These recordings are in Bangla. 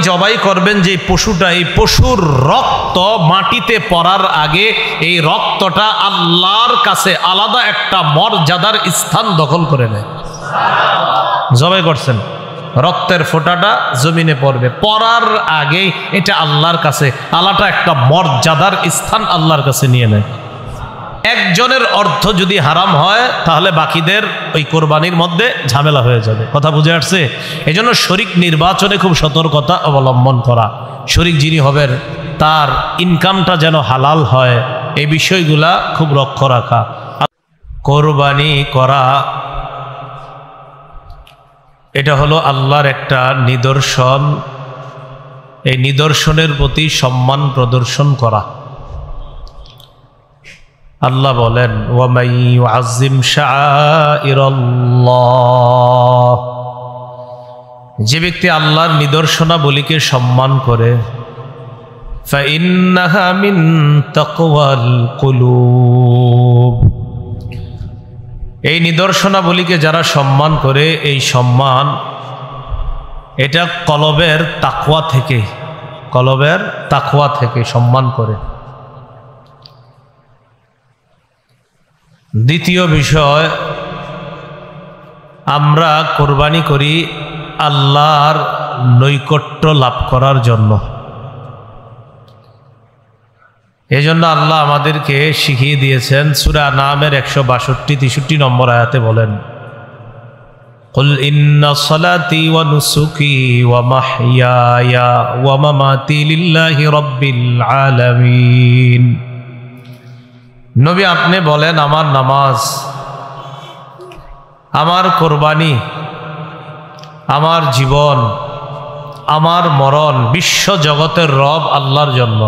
জবাই করবেন যে পশুটা, এই পশুর রক্ত মাটিতে পড়ার আগে এই রক্তটা আল্লাহর কাছে আলাদা একটা মর্যাদার স্থান দখল করে নেয়। জবাই করছেন, রক্তের ফোঁটাটা জমিনে পড়বে, পড়ার আগে এটা আল্লাহর কাছে আলাদা একটা মর্যাদার স্থান আল্লাহর কাছে নিয়ে নেয়। একজনের অর্থ যদি হারাম হয় তাহলে বাকিদের ওই কোরবানির মধ্যে ঝামেলা হয়ে যাবে। কথা বুঝে আসছে? এজন্য শরীক নির্বাচনে খুব সতর্কতা অবলম্বন করা। শরীক যিনি হবেন তার ইনকামটা যেন হালাল হয়, এই বিষয়গুলা খুব লক্ষ্য রাখা। কোরবানি করা এটা হলো আল্লাহর একটা নিদর্শন, এই নিদর্শনের প্রতি সম্মান প্রদর্শন করা। আল্লাহ বলেন ওয়ামাই ইউআযযিম শাআইরাল্লাহ, যে ব্যক্তি আল্লাহর নিদর্শনাবলীকে সম্মান করে, ফাইন্নাহা মিন তাকওয়াল কুলুব, এই নিদর্শনাবলীকে যারা সম্মান করে, এই সম্মান এটা কলবের তাকওয়া থেকে, কলবের তাকওয়া থেকে সম্মান করে। দ্বিতীয় বিষয়, আমরা কোরবানি করি আল্লাহর নৈকট্য লাভ করার জন্য। এজন্য আল্লাহ আমাদেরকে শিখিয়ে দিয়েছেন, সূরা আনআমের 162-63 নম্বর আয়াতে বলেন, কুল ইন্না সলাতি ওয়া নুসুকি ওয়া মাহইয়ায়া ওয়া মামাতি লিল্লাহি রাব্বিল আলামিন। নবী আপনি বলেন, আমার নামাজ, আমার কোরবানি, আমার জীবন, আমার মরণ বিশ্ব জগতের রব আল্লাহর জন্য।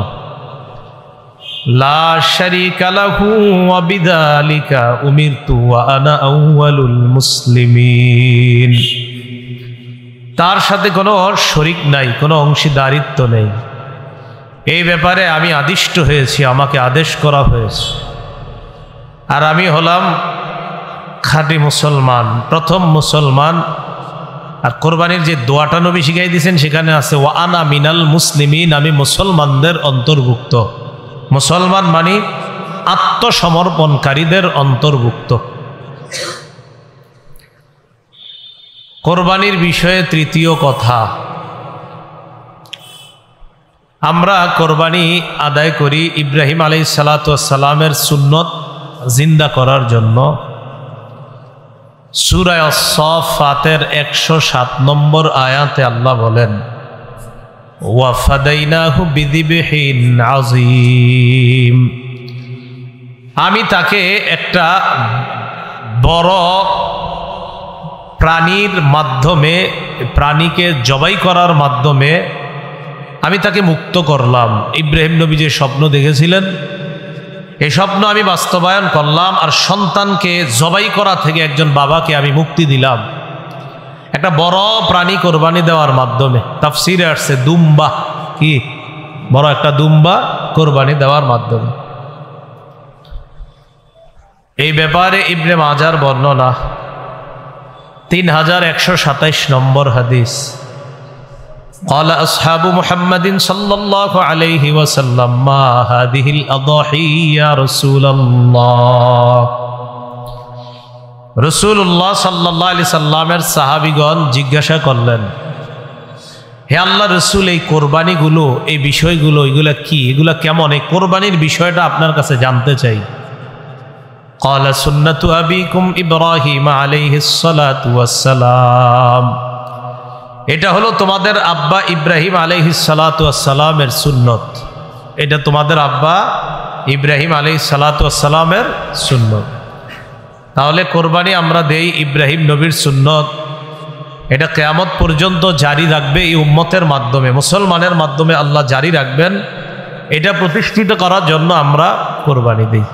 লা শারীকা লাহু ওয়া বিযালিকা উমিরতু ওয়া আনা আউয়ালুল মুসলিমিন, তার সাথে কোনো শরীক নাই, কোনো অংশীদারিত্ব নেই। এই ব্যাপারে আমি আদিষ্ট হয়েছি, আমাকে আদেশ করা হয়েছে, আর আমি হলাম খাঁটি মুসলমান, প্রথম মুসলমান। আর কোরবানির যে দোয়াটা নবী শিখাই দিয়েছেন সেখানে আছে ওয়া আনা মিনাল মুসলিমিন, আমি মুসলমানদের অন্তর্ভুক্ত। মুসলমান মানে আত্মসমর্পণকারীদের অন্তর্ভুক্ত। কোরবানির বিষয়ে তৃতীয় কথা, আমরা কোরবানি আদায় করি ইব্রাহিম আলাইহিস সালাতু ওয়াস সালামের সুন্নত জিন্দা করার জন্য। সূরা আস-সাফফাতের 107 নম্বর আয়াতে আল্লাহ বলেন, ওয়া ফাদাইনাহু বিযিবহিন আযীম, আমি তাকে একটা বড় প্রাণীর মাধ্যমে, প্রাণীকে জবাই করার মাধ্যমে আমি তাকে মুক্ত করলাম। ইব্রাহিম নবী যে স্বপ্ন দেখেছিলেন, এই স্বপ্ন আমি বাস্তবায়ন করলাম, আর সন্তানকে জবাই করা থেকে একজন বাবাকে আমি মুক্তি দিলাম একটা বড় প্রাণী কোরবানি দেওয়ার মাধ্যমে। তাফসিরে আসছে দুম্বা, কি বড় একটা দুম্বা কোরবানি দেওয়ার মাধ্যমে। এই ব্যাপারে ইবনে মাজার বর্ণনা 3127 নম্বর হাদিস। قال أصحاب محمد صلى الله عليه وسلم ما هذه الأضاحي يا رسول الله। রাসূলুল্লাহ সাল্লাল্লাহু আলাইহি সাল্লামের সাহাবীগণ জিজ্ঞাসা করলেন, হে আল্লাহর রাসূল, এই কোরবানিগুলো, এই বিষয়গুলো, এগুলা কি, এগুলা কেমন, এই কোরবানির বিষয়টা আপনার কাছে জানতে চাই। قال سنة أبيكم إبراهيم عليه الصلاة والسلام, এটা হলো তোমাদের আব্বা ইব্রাহিম আলাইহিস সালাতু ওয়াস সালামের সুন্নত। এটা তোমাদের আব্বা ইব্রাহিম আলাইহিস সালাতু ওয়াস সালামের সুন্নত। তাহলে কোরবানি আমরা দেই ইব্রাহিম নবীর সুন্নত, এটা কিয়ামত পর্যন্ত জারি রাখবে এই উম্মতের মাধ্যমে, মুসলমানের মাধ্যমে আল্লাহ জারি রাখবেন। এটা প্রতিষ্ঠিত করার জন্য আমরা কোরবানি দেই।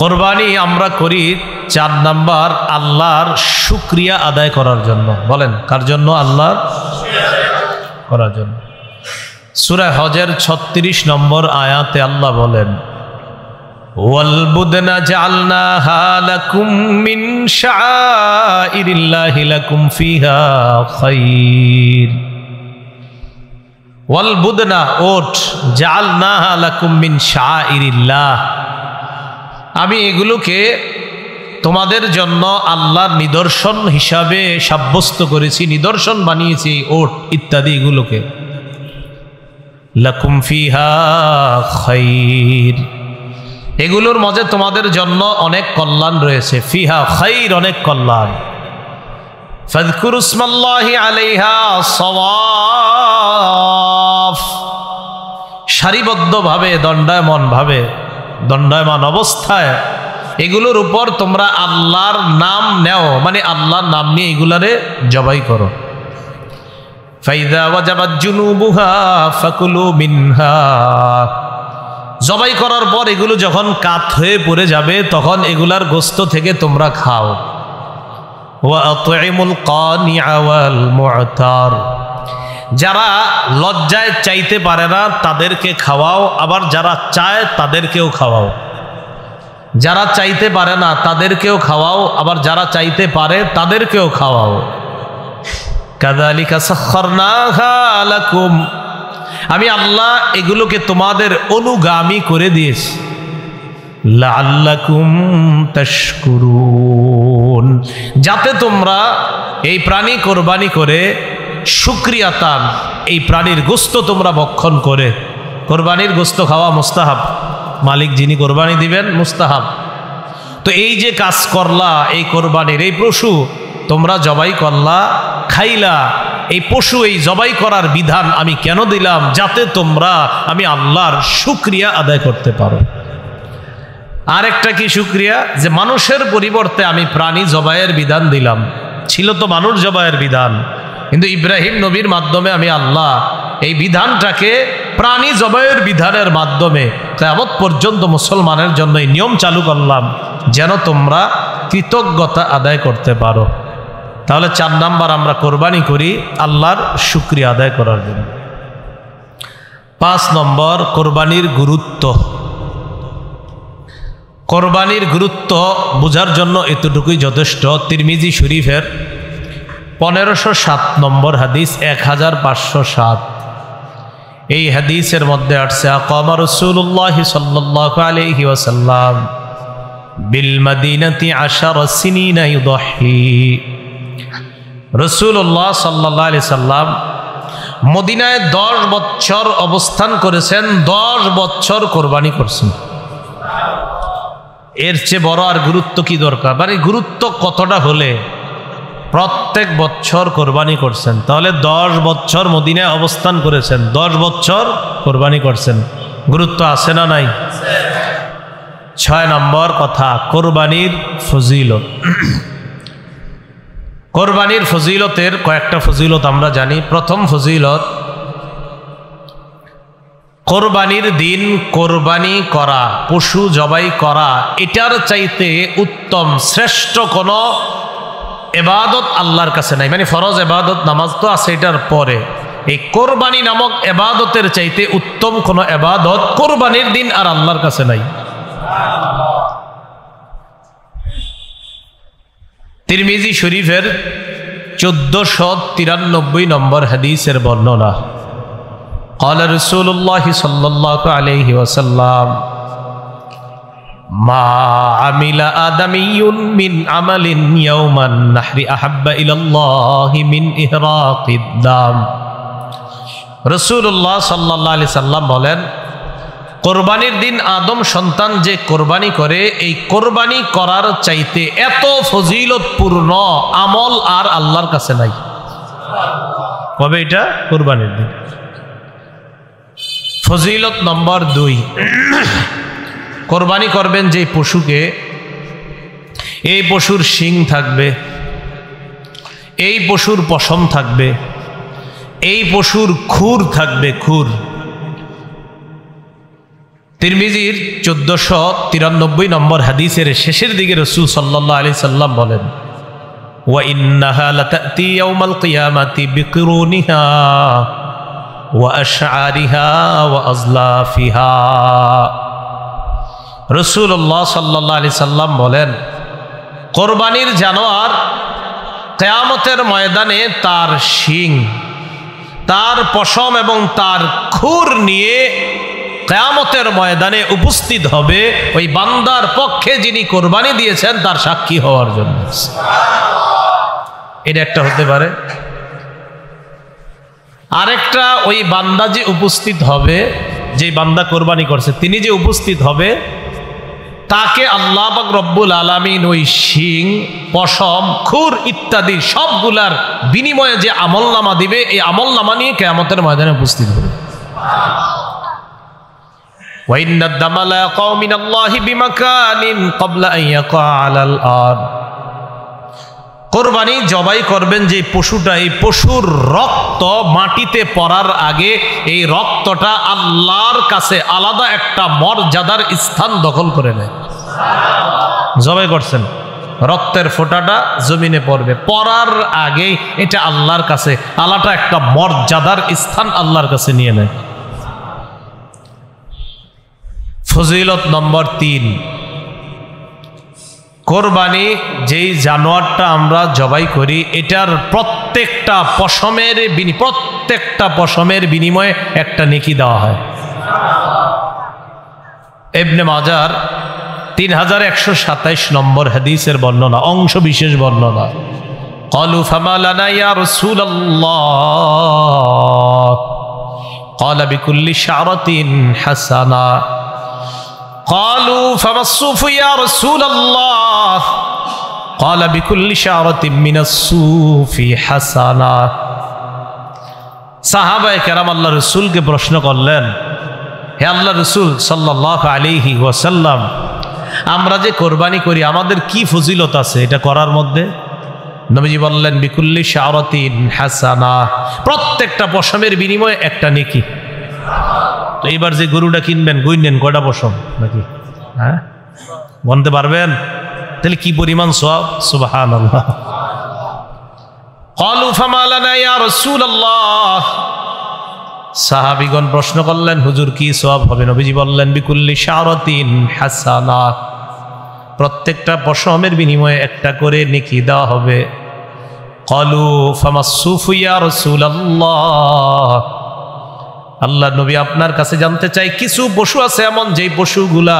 কোরবানি আমরা করি 4 নাম্বার, আল্লাহর শুকরিয়া আদায় করার জন্য। বলেন কার জন্য? আল্লাহর করার জন্য। সূরা হজের 36 নম্বর আয়াতে আল্লাহ বলেন, ওয়াল বুদনা জাআলনাহা লাকুম মিন শাআইরিল্লাহি লাকুম ফিহা খায়র। ওয়াল বুদনা ওট জাআলনাহা লাকুম মিন শাআইরিল্লাহ, আমি এগুলোকে তোমাদের জন্য আল্লাহর নিদর্শন হিসাবে সাব্যস্ত করেছি, নিদর্শন বানিয়েছি ওট ইত্যাদি এগুলোকে। লাকুম ফিহা খাইর, এগুলোর মাঝে তোমাদের জন্য অনেক কল্যাণ রয়েছে। ফিহা খাইর, অনেক কল্যাণ। ফাযকুরু ইসমাল্লাহি আলাইহা সাওয়াফ, সারিবদ্ধভাবে দণ্ডায়মান অবস্থায় এগুলোর উপর তোমরা আল্লাহর নাম নেও, মানে আল্লাহর নাম নিয়ে এগুলারে জবাই করো। ফাইদা ওয়াজাবাত জুনুবুহা ফাকুলু মিনহা, জবাই করার পর এগুলো যখন কাত হয়ে পড়ে যাবে তখন এগুলার গোশত থেকে তোমরা খাও। ওয়া আত'ইমুল কানিআ ওয়াল মু'তার, যারা লজ্জায় চাইতে পারে না তাদেরকে খাওয়াও, আবার যারা চায় তাদেরকেও খাওয়াও। যারা চাইতে পারে না তাদেরকেও খাওয়াও, আবার যারা চাইতে পারে তাদেরকেও খাওয়াও। কাযালিকা সাখখারনাহা লাকুম, আমি আল্লাহ এগুলোকে তোমাদের অনুগামী করে দিয়েছি। লাআল্লাকুম তাশকুরুন, যাতে তোমরা এই প্রাণী কোরবানি করে শুকরিয়াতান, এই প্রাণীর গোশত তোমরা ভক্ষণ করে, কোরবানির গোশত খাওয়া মুস্তাহাব, মালিক যিনি কোরবানি দিবেন মুস্তাহাব। তো এই যে কাজ করলা, এই কোরবানির এই পশু তোমরা জবাই করলা, খাইলা, এই পশু এই জবাই করার বিধান আমি কেন দিলাম? যাতে তোমরা আমি আল্লাহর শুকরিয়া আদায় করতে পারো। আরেকটা কি শুকরিয়া? যে মানুষের পরিবর্তে আমি প্রাণী জবাইয়ের বিধান দিলাম। ছিল তো মানুষ জবাইয়ের বিধান, কিন্তু ইব্রাহিম নবীর মাধ্যমে আমি আল্লাহ এই বিধানটাকে প্রাণী জবাইয়ের বিধানের মাধ্যমে কিয়ামত পর্যন্ত মুসলমানের জন্য এই নিয়ম চালু করলাম, যেন তোমরা কৃতজ্ঞতা আদায় করতে পারো। তাহলে 4 নাম্বার আমরা কোরবানি করি আল্লাহর শুকরিয়া আদায় করার জন্য। 5 নম্বর কোরবানির গুরুত্ব। কোরবানির গুরুত্ব বোঝার জন্য এতটুকুই যথেষ্ট। তিরমিজি শরীফের 1507 নম্বর হাদিস, 1507, এই হাদিসের মধ্যে আসছে আকামা রাসূলুল্লাহ সাল্লাল্লাহু আলাইহি ওয়াসাল্লাম বিল মদিনাতি 10 সিনিনা ইউদহি। রাসূলুল্লাহ সাল্লাল্লাহু আলাইহি সাল্লাম মদিনায় 10 বছর অবস্থান করেছেন, 10 বছর কোরবানি করছেন। এর চেয়ে বড় আর গুরুত্ব কি দরকার? মানে গুরুত্ব কতটা হলে প্রত্যেক বছর কোরবানি করছেন। তাহলে 10 বছর মদিনায় অবস্থান করেছেন, 10 বছর কোরবানি করছেন, গুরুত্ব আছে না নাই? 6 নম্বর কথা, কোরবানির ফজিলত। কোরবানির ফজিলতের কয়েকটা ফজিলত আমরা জানি। প্রথম ফজিলত, কোরবানির দিন কোরবানি করা, পশু জবাই করা, এটার চাইতে উত্তম শ্রেষ্ঠ কোনো এবাদত আল্লাহর কাছে নাই। মানে ফরজ এবাদত নামাজ তো আছে এটার পরে, এই কোরবানি নামক এবাদতের চাইতে উত্তম কোনো এবাদত কোরবানির দিন আর আল্লাহর কাছে নাই। তিরমিজি শরীফের 1493 নম্বর হাদিসের বর্ণনা, قال رسول الله صلى الله عليه وسلم ما عمل آدمي من عمل يوم النحر أحب إلى الله من إهراق الدم। রাসূলুল্লাহ সাল্লাল্লাহু আলাইহি সাল্লাম বলেন, কোরবানির দিন আদম সন্তান যে কোরবানি করে, এই কোরবানি করার চাইতে এত ফজিলতপূর্ণ আমল আর আল্লাহর কাছে নাই। কবে এটা? কোরবানির দিন। ফজিলত নম্বর 2, কোরবানি করবেন যে পশুকে, এই পশুর শিং থাকবে, এই পশুর পশম থাকবে, এই পশুর খুর থাকবে, খুর। তিরমিজির 1493 নম্বর হাদিসের শেষের দিকে রাসূল সাল্লাল্লাহু আলাইহি সাল্লাম বলেন, ওয়া ইন্নাহা লাতাতি ইয়াউমাল কিয়ামাতি বিকুরুনিহা ওয়া আশআরিহা ওয়া আজলাফিহা। রাসূলুল্লাহ সাল্লাল্লাহু আলাইহি সাল্লাম বলেন, কোরবানির জানোয়ার কিয়ামতের ময়দানে তার শিং, তার পশম এবং তার খুর নিয়ে কিয়ামতের ময়দানে উপস্থিত হবে ওই বান্দার পক্ষে যিনি কোরবানি দিয়েছেন তার সাক্ষী হওয়ার জন্য। এটা একটা হতে পারে। আরেকটা, ওই বান্দা যে উপস্থিত হবে, যে বান্দা কোরবানি করছে তিনি যে উপস্থিত হবে, তাকে আল্লাহ পাক রব্বুল আলামিন ওই শিং, পশম, খুর ইত্যাদি সবগুলার বিনিময়ে যে আমলনামা দিবে, এই আমলনামা নিয়ে কিয়ামতের ময়দানে উপস্থিত হবে। وَإِنَّ الدَّمَ لَيَقَعُ مِنَ اللَّهِ بِمَكَانٍ قَبْلَ أَن يَقَعَ عَلَى الْأَرْضِ। কোরবানি জবাই করবেন যে পশুটা, এই পশুর রক্ত মাটিতে পড়ার আগে এই রক্তটা আল্লাহর কাছে আলাদা একটা মর্যাদার স্থান দখল করে নেয়। জবাই করছেন, রক্তের ফোঁটাটা জমিনে পড়বে, পড়ার আগে এটা আল্লাহর কাছে আলাদা একটা মর্যাদার স্থান আল্লাহর কাছে নিয়ে নেয়। ফজিলত নম্বর 3, কোরবানি যেই জানোয়ারটা আমরা জবাই করি এটার প্রত্যেকটা পশমের বিনিময়ে একটা নেকি দেওয়া হয়। ইবনে মাজার 3127 নম্বর হাদিসের বর্ণনা, অংশ বিশেষ বর্ণনা। ক্বালু ফামা লানা ইয়া রাসূলুল্লাহ ক্বালা বিকুল্লি শা'রাতিন হাসানা। قالوا فما الصوف يا رسول الله قال بكل شعرة من الصوف حسنة। সাহাবায়ে কেরাম আল্লাহ রাসূলকে প্রশ্ন করলেন, হে আল্লাহ রাসূল সাল্লাল্লাহু আলাইহি ওয়াসাল্লাম, আমরা যে কোরবানি করি আমাদের কি ফজিলত আছে এটা করার মধ্যে? নবীজি বললেন, বিকুল্লি শা'রাতিন হাসানা, প্রত্যেকটা পশমের বিনিময়ে একটা নেকি। তো এবার যে গরুটা কিনবেন, গুনলেন কয়টা পশম নাকি? হ্যাঁ, গনতে পারবেন? তাহলে কি পরিমাণ সওয়াব! সুবহানাল্লাহ। ক্বালু ফামা লানা ইয়া রাসূলুল্লাহ, সাহাবীগণ প্রশ্ন করলেন, হুজুর কি সওয়াব হবে? নবীজি বললেন, বিকুল্লি শা'রাতিন হাসানা, প্রত্যেকটা পশমের বিনিময়ে একটা করে নেকি দেওয়া হবে। ক্বালু ফামা সুফু ইয়া রাসূলুল্লাহ, আল্লাহ নবী আপনার কাছে জানতে চাই, কিছু পশু আছে এমন যেই পশুগুলা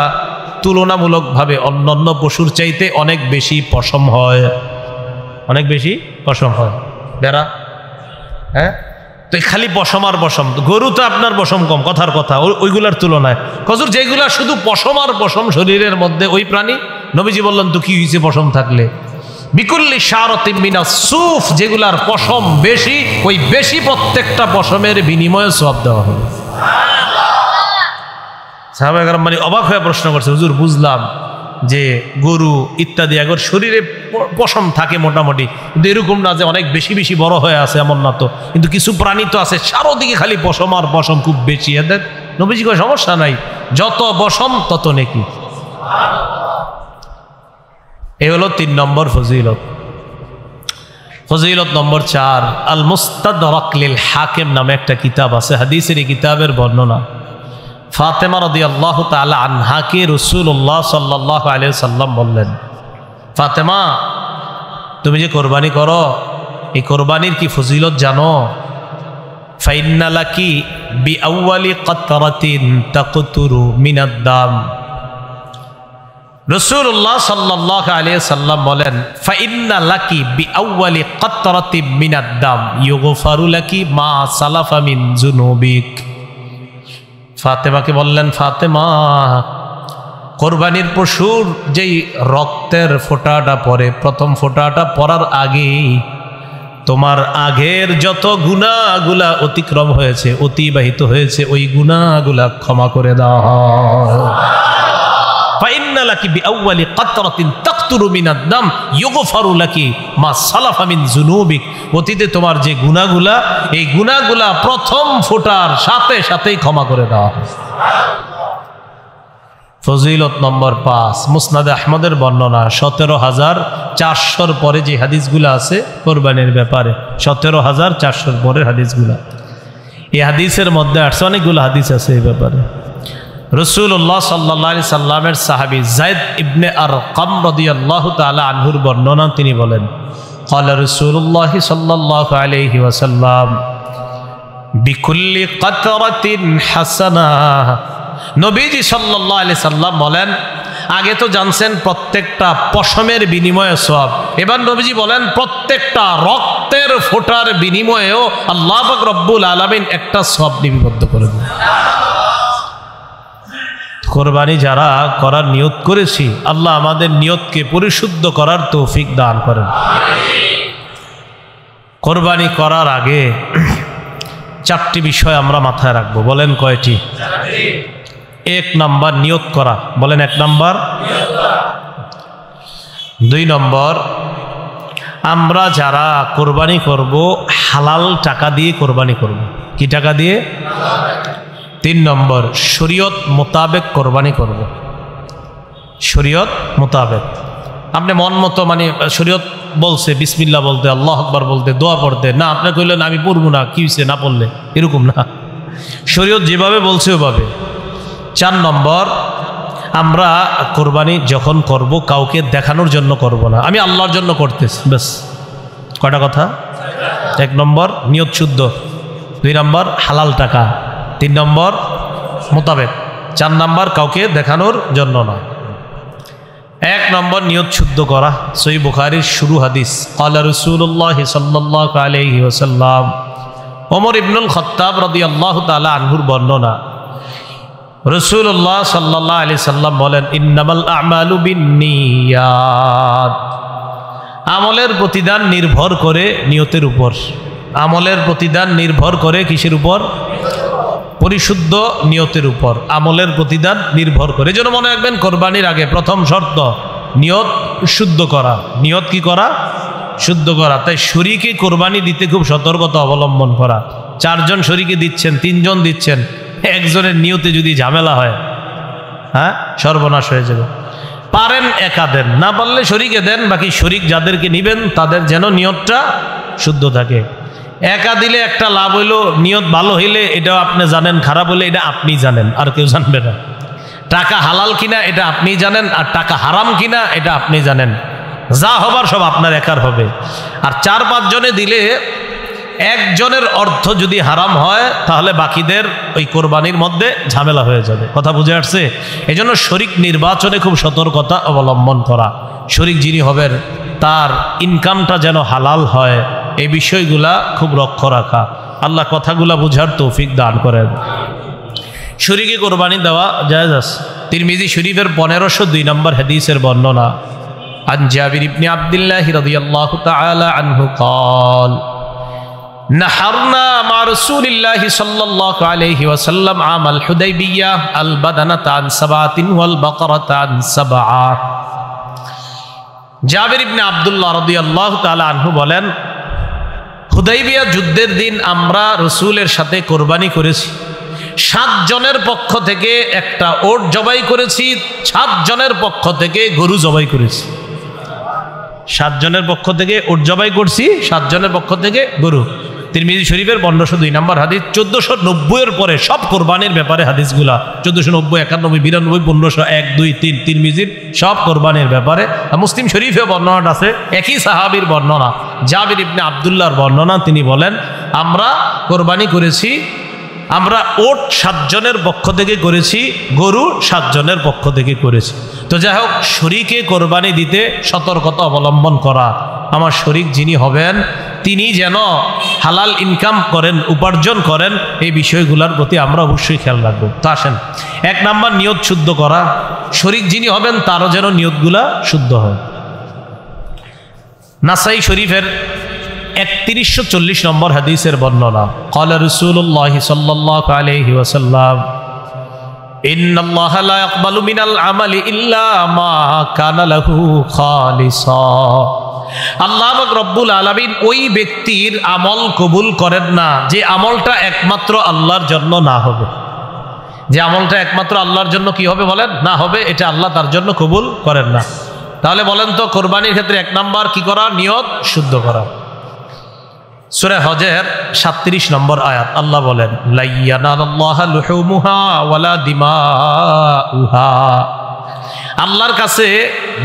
তুলনামূলকভাবে অন্যান্য পশুর চাইতে অনেক বেশি পশম হয়, অনেক বেশি পশম হয়। বেড়া, হ্যাঁ, তো খালি পশম আর পশম। গরু তো আপনার পশম কম, কথার কথা, ওইগুলার তুলনায়। হুজুর যেগুলা শুধু পশম আর পশম শরীরের মধ্যে, ওই প্রাণী, নবীজি বললেন তো কি হয়েছে পশম থাকলে? বিকুল্লি শা'রাতিন মিনাস সুফ, যেগুলার পশম বেশি, ওই বেশি প্রত্যেকটা পশমের বিনিময়ে সওয়াব দেওয়া হবে। সাহাবায়ে কেরাম মানে অবাক হয়ে প্রশ্ন করছে, হুজুর বুঝলাম যে গরু ইত্যাদি আগর শরীরে পশম থাকে মোটামুটি, কিন্তু এরকম না যে অনেক বেশি বেশি বড় হয়ে আছে, এমন না তো। কিন্তু কিছু প্রাণী তো আছে চারোদিকে খালি পশম আর পশম, খুব বেশি। এদের নবীজি কয় সমস্যা নাই, যত পশম তত নেকি। এ হলো 3 নম্বর ফজিলত। ফজিলত নম্বর 4, আল মুস্তাদরাক লিল হাকিম নামে একটা কিতাব আছে, হাদিসের এই কিতাবের বর্ণনা। ফাতেমা রাদিয়াল্লাহু তাআলা আনহাকে রাসূলুল্লাহ সাল্লাল্লাহু আলাইহি ওয়াসাল্লাম বললেন, ফাতেমা তুমি যে কোরবানি করো, এই কোরবানির কি ফজিলত জানো? ফাইন্না লাকি বিআউয়ালি কাতরাতিন তাকতুরু মিনাদ দাম। রাসূলুল্লাহ সাল্লাল্লাহু আলাইহি ওয়াসাল্লাম বলেন, ফাইন্না লাকি বিআউয়ালি কাতরাতিন মিনাদ দাম ইউগফারু লাকি মা সালাফা মিন যুনুবিক। ফাতেমাকে বললেন, ফাতেমা কোরবানির পশুর যেই রক্তের ফোঁটাটা পড়ে, প্রথম ফোঁটাটা পড়ার আগেই তোমার আগের যত গুনাহগুলা অতিক্রম হয়েছে, অতিবাহিত হয়েছে, ওই গুনাহগুলা ক্ষমা করে দেওয়া হয়। ফাইন্না লাকি বিআউয়ালি কাতরাতিন তাকতুরু মিনাদ দাম ইউগফারু লাকি মা সালাফা মিন যুনুবিক। অতীতে তোমার যে গুনাহগুলা, এই গুনাহগুলা প্রথম ফোঁটার সাথে সাথেই ক্ষমা করে দেওয়া হয়। ফজিলত নম্বর 5, মুসনাদে আহমদের বর্ণনা, 17,400 পরে যে হাদিসগুলো আছে কোরবানির ব্যাপারে, 17,400 পরের হাদিসগুলা, এই হাদিসের মধ্যে আসছে অনেকগুলো হাদিস আছে এই ব্যাপারে। রাসূলুল্লাহ সাল্লাল্লাহু আলাইহি সাল্লামের সাহাবী যায়েদ ইবনে আরকাম রাদিয়াল্লাহু তাআলা আনহুর বর্ণনা, তিনি বলেন, ক্বালা রাসূলুল্লাহ সাল্লাল্লাহু আলাইহি ওয়াসাল্লাম, বিকুল্লি কাতরাতিন হাসানাহ। নবীজি সাল্লাল্লাহু আলাইহি সাল্লাম বলেন, আগে তো জানছেন প্রত্যেকটা পশমের বিনিময়ে সওয়াব, এবার নবীজি বলেন প্রত্যেকটা রক্তের ফোঁটার বিনিময়েও আল্লাহ পাক রব্বুল আলামিন একটা সওয়াব নিবিদ্ধ করে দেন। কোরবানি যারা করার নিয়ত করেছি, আল্লাহ আমাদের নিয়তকে পরিশুদ্ধ করার তৌফিক দান করেন। কোরবানি করার আগে চারটি বিষয় আমরা মাথায় রাখবো। বলেন কয়টি? এক নাম্বার নিয়ত করা। বলেন এক নাম্বার। দুই নম্বর, আমরা যারা কোরবানি করব হালাল টাকা দিয়ে কোরবানি করব। কি টাকা দিয়ে? তিন নম্বর, শরীয়ত মোতাবেক কোরবানি করব। শরীয়ত মোতাবেক, আপনি মন মতো মানে শরীয়ত বলছে বিসমিল্লাহ বলতে, আল্লাহ আকবার বলতে, দোয়া পড়তে, না আপনি কইলেন আমি পড়বো না, কি হয়েছে না পড়লে, এরকম না, শরীয়ত যেভাবে বলছে ওভাবে। চার নম্বর, আমরা কোরবানি যখন করব কাউকে দেখানোর জন্য করব না, আমি আল্লাহর জন্য করতেছি, ব্যাস। কয়টা কথা? এক নম্বর নিয়ত শুদ্ধ, দুই নম্বর হালাল টাকা, তিন নম্বর মোতাবেক, চার নম্বর কাউকে দেখানোর জন্য না। এক নম্বর নিয়ত শুদ্ধ করা। সহিহ বুখারীর শুরু হাদিস, ক্বালা রাসূলুল্লাহ সাল্লাল্লাহু আলাইহি ওয়াসাল্লাম, ওমর ইবনুল খাত্তাব রাদিয়াল্লাহু তাআলা আনহুর বর্ণনা, রাসূলুল্লাহ সাল্লাল্লাহু আলাইহি সাল্লাম বলেন, ইন্নামাল আ'মালু বিন্নিয়াত। আমলের প্রতিদান নির্ভর করে নিয়তের উপর। আমলের প্রতিদান নির্ভর করে কিসের উপর? পরিশুদ্ধ নিয়তের উপর আমলের প্রতিদান নির্ভর করে। এজন্য মনে রাখবেন, কোরবানির আগে প্রথম শর্ত নিয়ত শুদ্ধ করা। নিয়ত কি করা? শুদ্ধ করা। তাই শরীকে কোরবানি দিতে খুব সতর্কতা অবলম্বন করা। চারজন শরীকে দিচ্ছেন, তিনজন দিচ্ছেন, একজনের নিয়তে যদি ঝামেলা হয়, হ্যাঁ, সর্বনাশ হয়ে যাবে। পারেন একা দেন, না পারলে শরীকে দেন, বাকি শরীক যাদেরকে নিবেন তাদের যেন নিয়তটা শুদ্ধ থাকে। একা দিলে একটা লাভ হইলো, নিয়ত ভালো হইলে এটাও আপনি জানেন, খারাপ হইলে এটা আপনি জানেন, আর কেউ জানবে না। টাকা হালাল কিনা এটা আপনি জানেন, আর টাকা হারাম কিনা এটা আপনি জানেন। যা হবার সব আপনার একার হবে। আর চার পাঁচ জনে দিলে একজনের অর্থ যদি হারাম হয় তাহলে বাকিদের ওই কোরবানির মধ্যে ঝামেলা হয়ে যাবে। কথা বুঝে আসছে? এই জন্য শরীক নির্বাচনে খুব সতর্কতা অবলম্বন করা। শরীক যিনি হবেন তার ইনকামটা যেন হালাল হয়, এই বিষয়গুলা খুব লক্ষ্য রাখা। আল্লাহ কথাগুলা বুঝার তৌফিক দান করেন। শরীকে কোরবানি দেওয়া জায়েজ আছে। তিরমিজি শরীফের 1502 নম্বর হাদিসের বর্ণনা, আন জাবির ইবনে আব্দুল্লাহ রাদিয়াল্লাহু তাআলা আনহু قال نحرنا مع رسول الله صلى الله عليه وسلم عام الحديبية البدنة عن 7 والبقرة عن 7। জাবির ইবনে আব্দুল্লাহ রাদিয়াল্লাহু তাআলা আনহু বলেন, হুদাইবিয়া যুদ্ধের দিন আমরা রসুলের সাথে কোরবানি করেছি। 7 জনের পক্ষ থেকে একটা ওট জবাই করেছি, 7 জনের পক্ষ থেকে গরু জবাই করেছি। 7 জনের পক্ষ থেকে ওট জবাই করছি, 7 জনের পক্ষ থেকে গরু। তিরমিজি শরীফের 1502 নম্বর হাদিস। 1490 পরে সব কোরবানির ব্যাপারে হাদিসগুলা 1490, 91, 92, 1500, 1, 2, 3 তিরমিজির সব কোরবানির ব্যাপারে। মুসলিম শরীফে বর্ণনাটা আছে, একই সাহাবীর বর্ণনা, জাবির ইবনে আব্দুল্লাহর বর্ণনা। তিনি বলেন, আমরা কোরবানি করেছি, আমরা ওট 7 জনের পক্ষ থেকে করেছি, গরু 7 জনের পক্ষ থেকে করেছি। তো যাই হোক, শরীকে কোরবানি দিতে সতর্কতা অবলম্বন করা। আমার শরীক যিনি হবেন তিনি যেন হালাল ইনকাম করেন, উপার্জন করেন, এই বিষয়গুলোর প্রতি আমরা অবশ্যই খেয়াল রাখবো। তো আসেন, 1 নাম্বার নিয়ত শুদ্ধ করা। শরীক যিনি হবেন তারও যেন নিয়তগুলা শুদ্ধ হয়। নাসাই শরীফের 3140 নম্বর হাদিসের বর্ণনা, ক্বালা রাসূলুল্লাহ সাল্লাল্লাহু আলাইহি ওয়াসাল্লাম, ইন্নাল্লাহা লা ইয়াকবালু মিনাল আমালি ইল্লা মা কানা লাহু খালিসা। আল্লাহ রব্বুল আলামিন ওই ব্যক্তির আমল কবুল করেন না যে আমলটা একমাত্র আল্লাহর জন্য না হবে। যে আমলটা একমাত্র আল্লাহর জন্য কি হবে বলেন? না হবে, এটা আল্লাহ তার জন্য কবুল করেন না। তাহলে বলেন তো, কোরবানির ক্ষেত্রে 1 নাম্বার কি করা? নিয়ত শুদ্ধ করা। সূরা হজের 37 নম্বর আয়াত, আল্লাহ বলেন, লা ইয়ানালাল্লাহা লুহুমুহা ওয়ালা দিমাউহা। আল্লাহর কাছে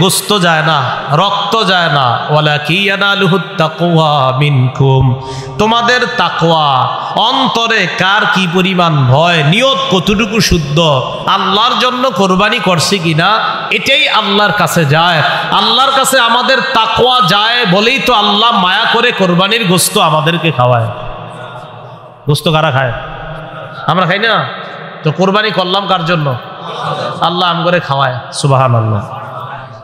গোস্ত যায় না, রক্ত যায় না, ওয়ালাকি ইয়ানালুহুত তাকওয়া মিনকুম, তোমাদের তাকওয়া, অন্তরে কার কি পরিমাণ ভয়, নিয়ত কতটুকু শুদ্ধ, আল্লাহর জন্য কোরবানি করছি কিনা, এটাই আল্লাহর কাছে যায়। আল্লাহর কাছে আমাদের তাকওয়া যায় বলেই তো আল্লাহ মায়া করে কোরবানির গোস্ত আমাদেরকে খাওয়ায়। গোস্ত কারা খায়? আমরা খাই না তো। কোরবানি করলাম কার জন্য? আল্লাহ আম করে খাওয়ায়, সুবহানাল্লাহ।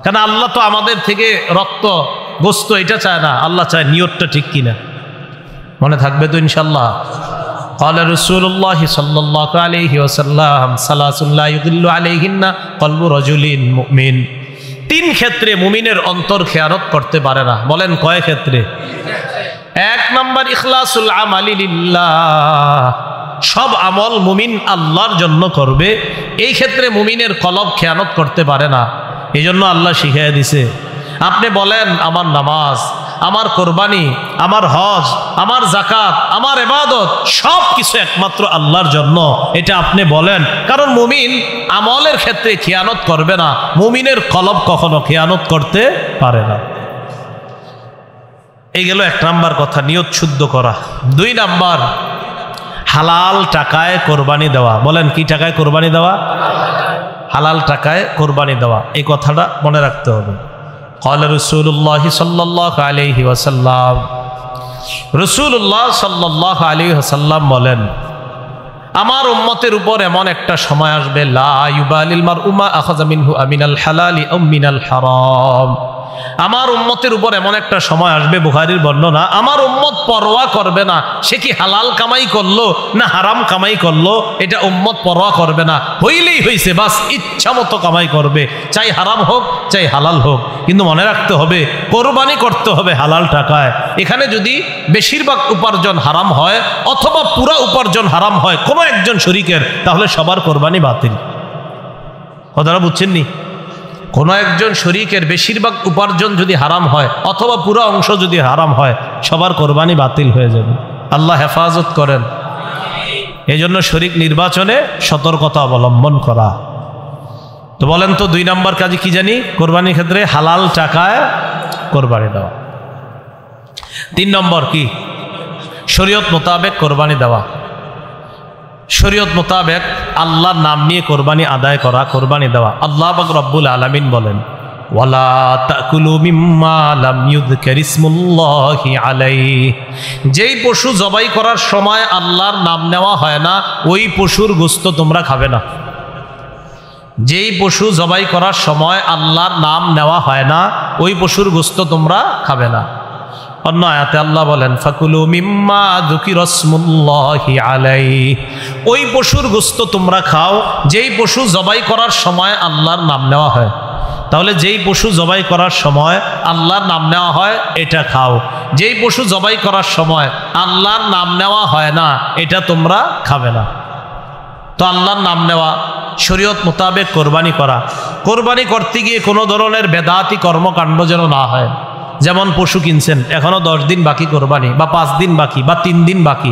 কেন? আল্লাহ তো আমাদের থেকে রক্ত গোস্ত এটা চায় না, আল্লাহ চায় নিয়তটা ঠিক কিনা। মনে থাকবে তো ইনশাল্লাহ? قال رسول الله صلى الله عليه وسلم ثلاث لا يضل عليهن قلب رجل مؤمن। তিন ক্ষেত্রে মুমিনের অন্তর খেয়ানত করতে পারে না। বলেন কয় ক্ষেত্রে? এক নাম্বার ইখলাসুল আমালি লিল্লাহ, সব আমল মুমিন আল্লাহর জন্য করবে, এই ক্ষেত্রে মুমিনের কলব খেয়ানত করতে পারে না। এই জন্য আল্লাহ শিখিয়ে দিছে। আপনি বলেন আমার নামাজ, আমার কোরবানি, আমার হজ, আমার জাকাত, আমার ইবাদত সব কিছু একমাত্র আল্লাহর জন্য, এটা আপনি বলেন। কারণ মুমিন আমলের ক্ষেত্রে খেয়ানত করবে না, মুমিনের কলব কখনো খেয়ানত করতে পারে না। এই গেল এক নাম্বার কথা, নিয়ত শুদ্ধ করা। দুই নাম্বার হালাল টাকায় কোরবানি দেওয়া। বলেন কি টাকায় কোরবানি দেওয়া? হালাল টাকায় কোরবানি দেওয়া, এই কথাটা মনে রাখতে হবে। قال رسول الله صلى الله عليه وسلم, রাসূলুল্লাহ সাল্লাল্লাহু আলাইহি ওয়াসাল্লাম বলেন, আমার উম্মতের উপর এমন একটা সময় আসবে, লা ইউবালিল মারউ মা আখাযা মিনহু আমিনাল হালালি আও মিনাল হারাম। আমার উম্মতের উপর এমন একটা সময় আসবে, বুখারীর বর্ণনা, আমার উম্মত পরোয়া করবে না সে কি হালাল কামাই করলো না হারাম কামাই করলো, এটা উম্মত পরোয়া করবে না। হইলেই হইছে, বাস ইচ্ছা মতো কামাই করবে, চাই হারাম হোক চাই হালাল হোক। কিন্তু মনে রাখতে হবে কোরবানি করতে হবে হালাল টাকায়। এখানে যদি বেশিরভাগ উপার্জন হারাম হয় অথবা পুরা উপার্জন হারাম হয় কোনো একজন শরীকের, তাহলে সবার কোরবানি বাতিল। কথাটা বুঝছেন নি? কোনো একজন শরীকের বেশিরভাগ উপার্জন যদি হারাম হয় অথবা পুরো অংশ যদি হারাম হয়, সবার কোরবানি বাতিল হয়ে যাবে। আল্লাহ হেফাজত করেন। এই জন্য শরীক নির্বাচনে সতর্কতা অবলম্বন করা। তো বলেন তো দুই নাম্বার কাজে কি জানি? কোরবানির ক্ষেত্রে হালাল টাকায় কোরবানি দেওয়া। তিন নম্বর কি? শরীয়ত মোতাবেক কোরবানি দেওয়া। শরীয়ত মোতাবেক আল্লাহর নাম নিয়ে কোরবানি আদায় করা, কোরবানি দেওয়া। আল্লাহ পাক রব্বুল আলামিন বলেন, ওয়ালা তাকুলু মিম্মা লাম ইউযকার ইসমুল্লাহি আলাইহি, যেই পশু জবাই করার সময় আল্লাহর নাম নেওয়া হয় না ওই পশুর গোশত তোমরা খাবে না। যেই পশু জবাই করার সময় আল্লাহর নাম নেওয়া হয় না ওই পশুর গোশত তোমরা খাবে না। অন্য আয়াতে আল্লাহ বলেন, ফাকুলু মিম্মা যুকিরা ইসমুল্লাহি আলাইহি, ওই পশুর গোশত তোমরা খাও যেই পশু জবাই করার সময় আল্লাহর নাম নেওয়া হয়। তাহলে যেই পশু জবাই করার সময় আল্লাহর নাম নেওয়া হয় এটা খাও, যেই পশু জবাই করার সময় আল্লাহর নাম নেওয়া হয় না এটা তোমরা খাবে না। তো আল্লাহর নাম নেওয়া, শরীয়ত মোতাবেক কোরবানি করা। কোরবানি করতে গিয়ে কোনো ধরনের বেদাতি কর্মকাণ্ড যেন না হয়। যেমন পশু কিনছেন, এখনো 10 দিন বাকি কোরবানি, বা 5 দিন বাকি, বা 3 দিন বাকি,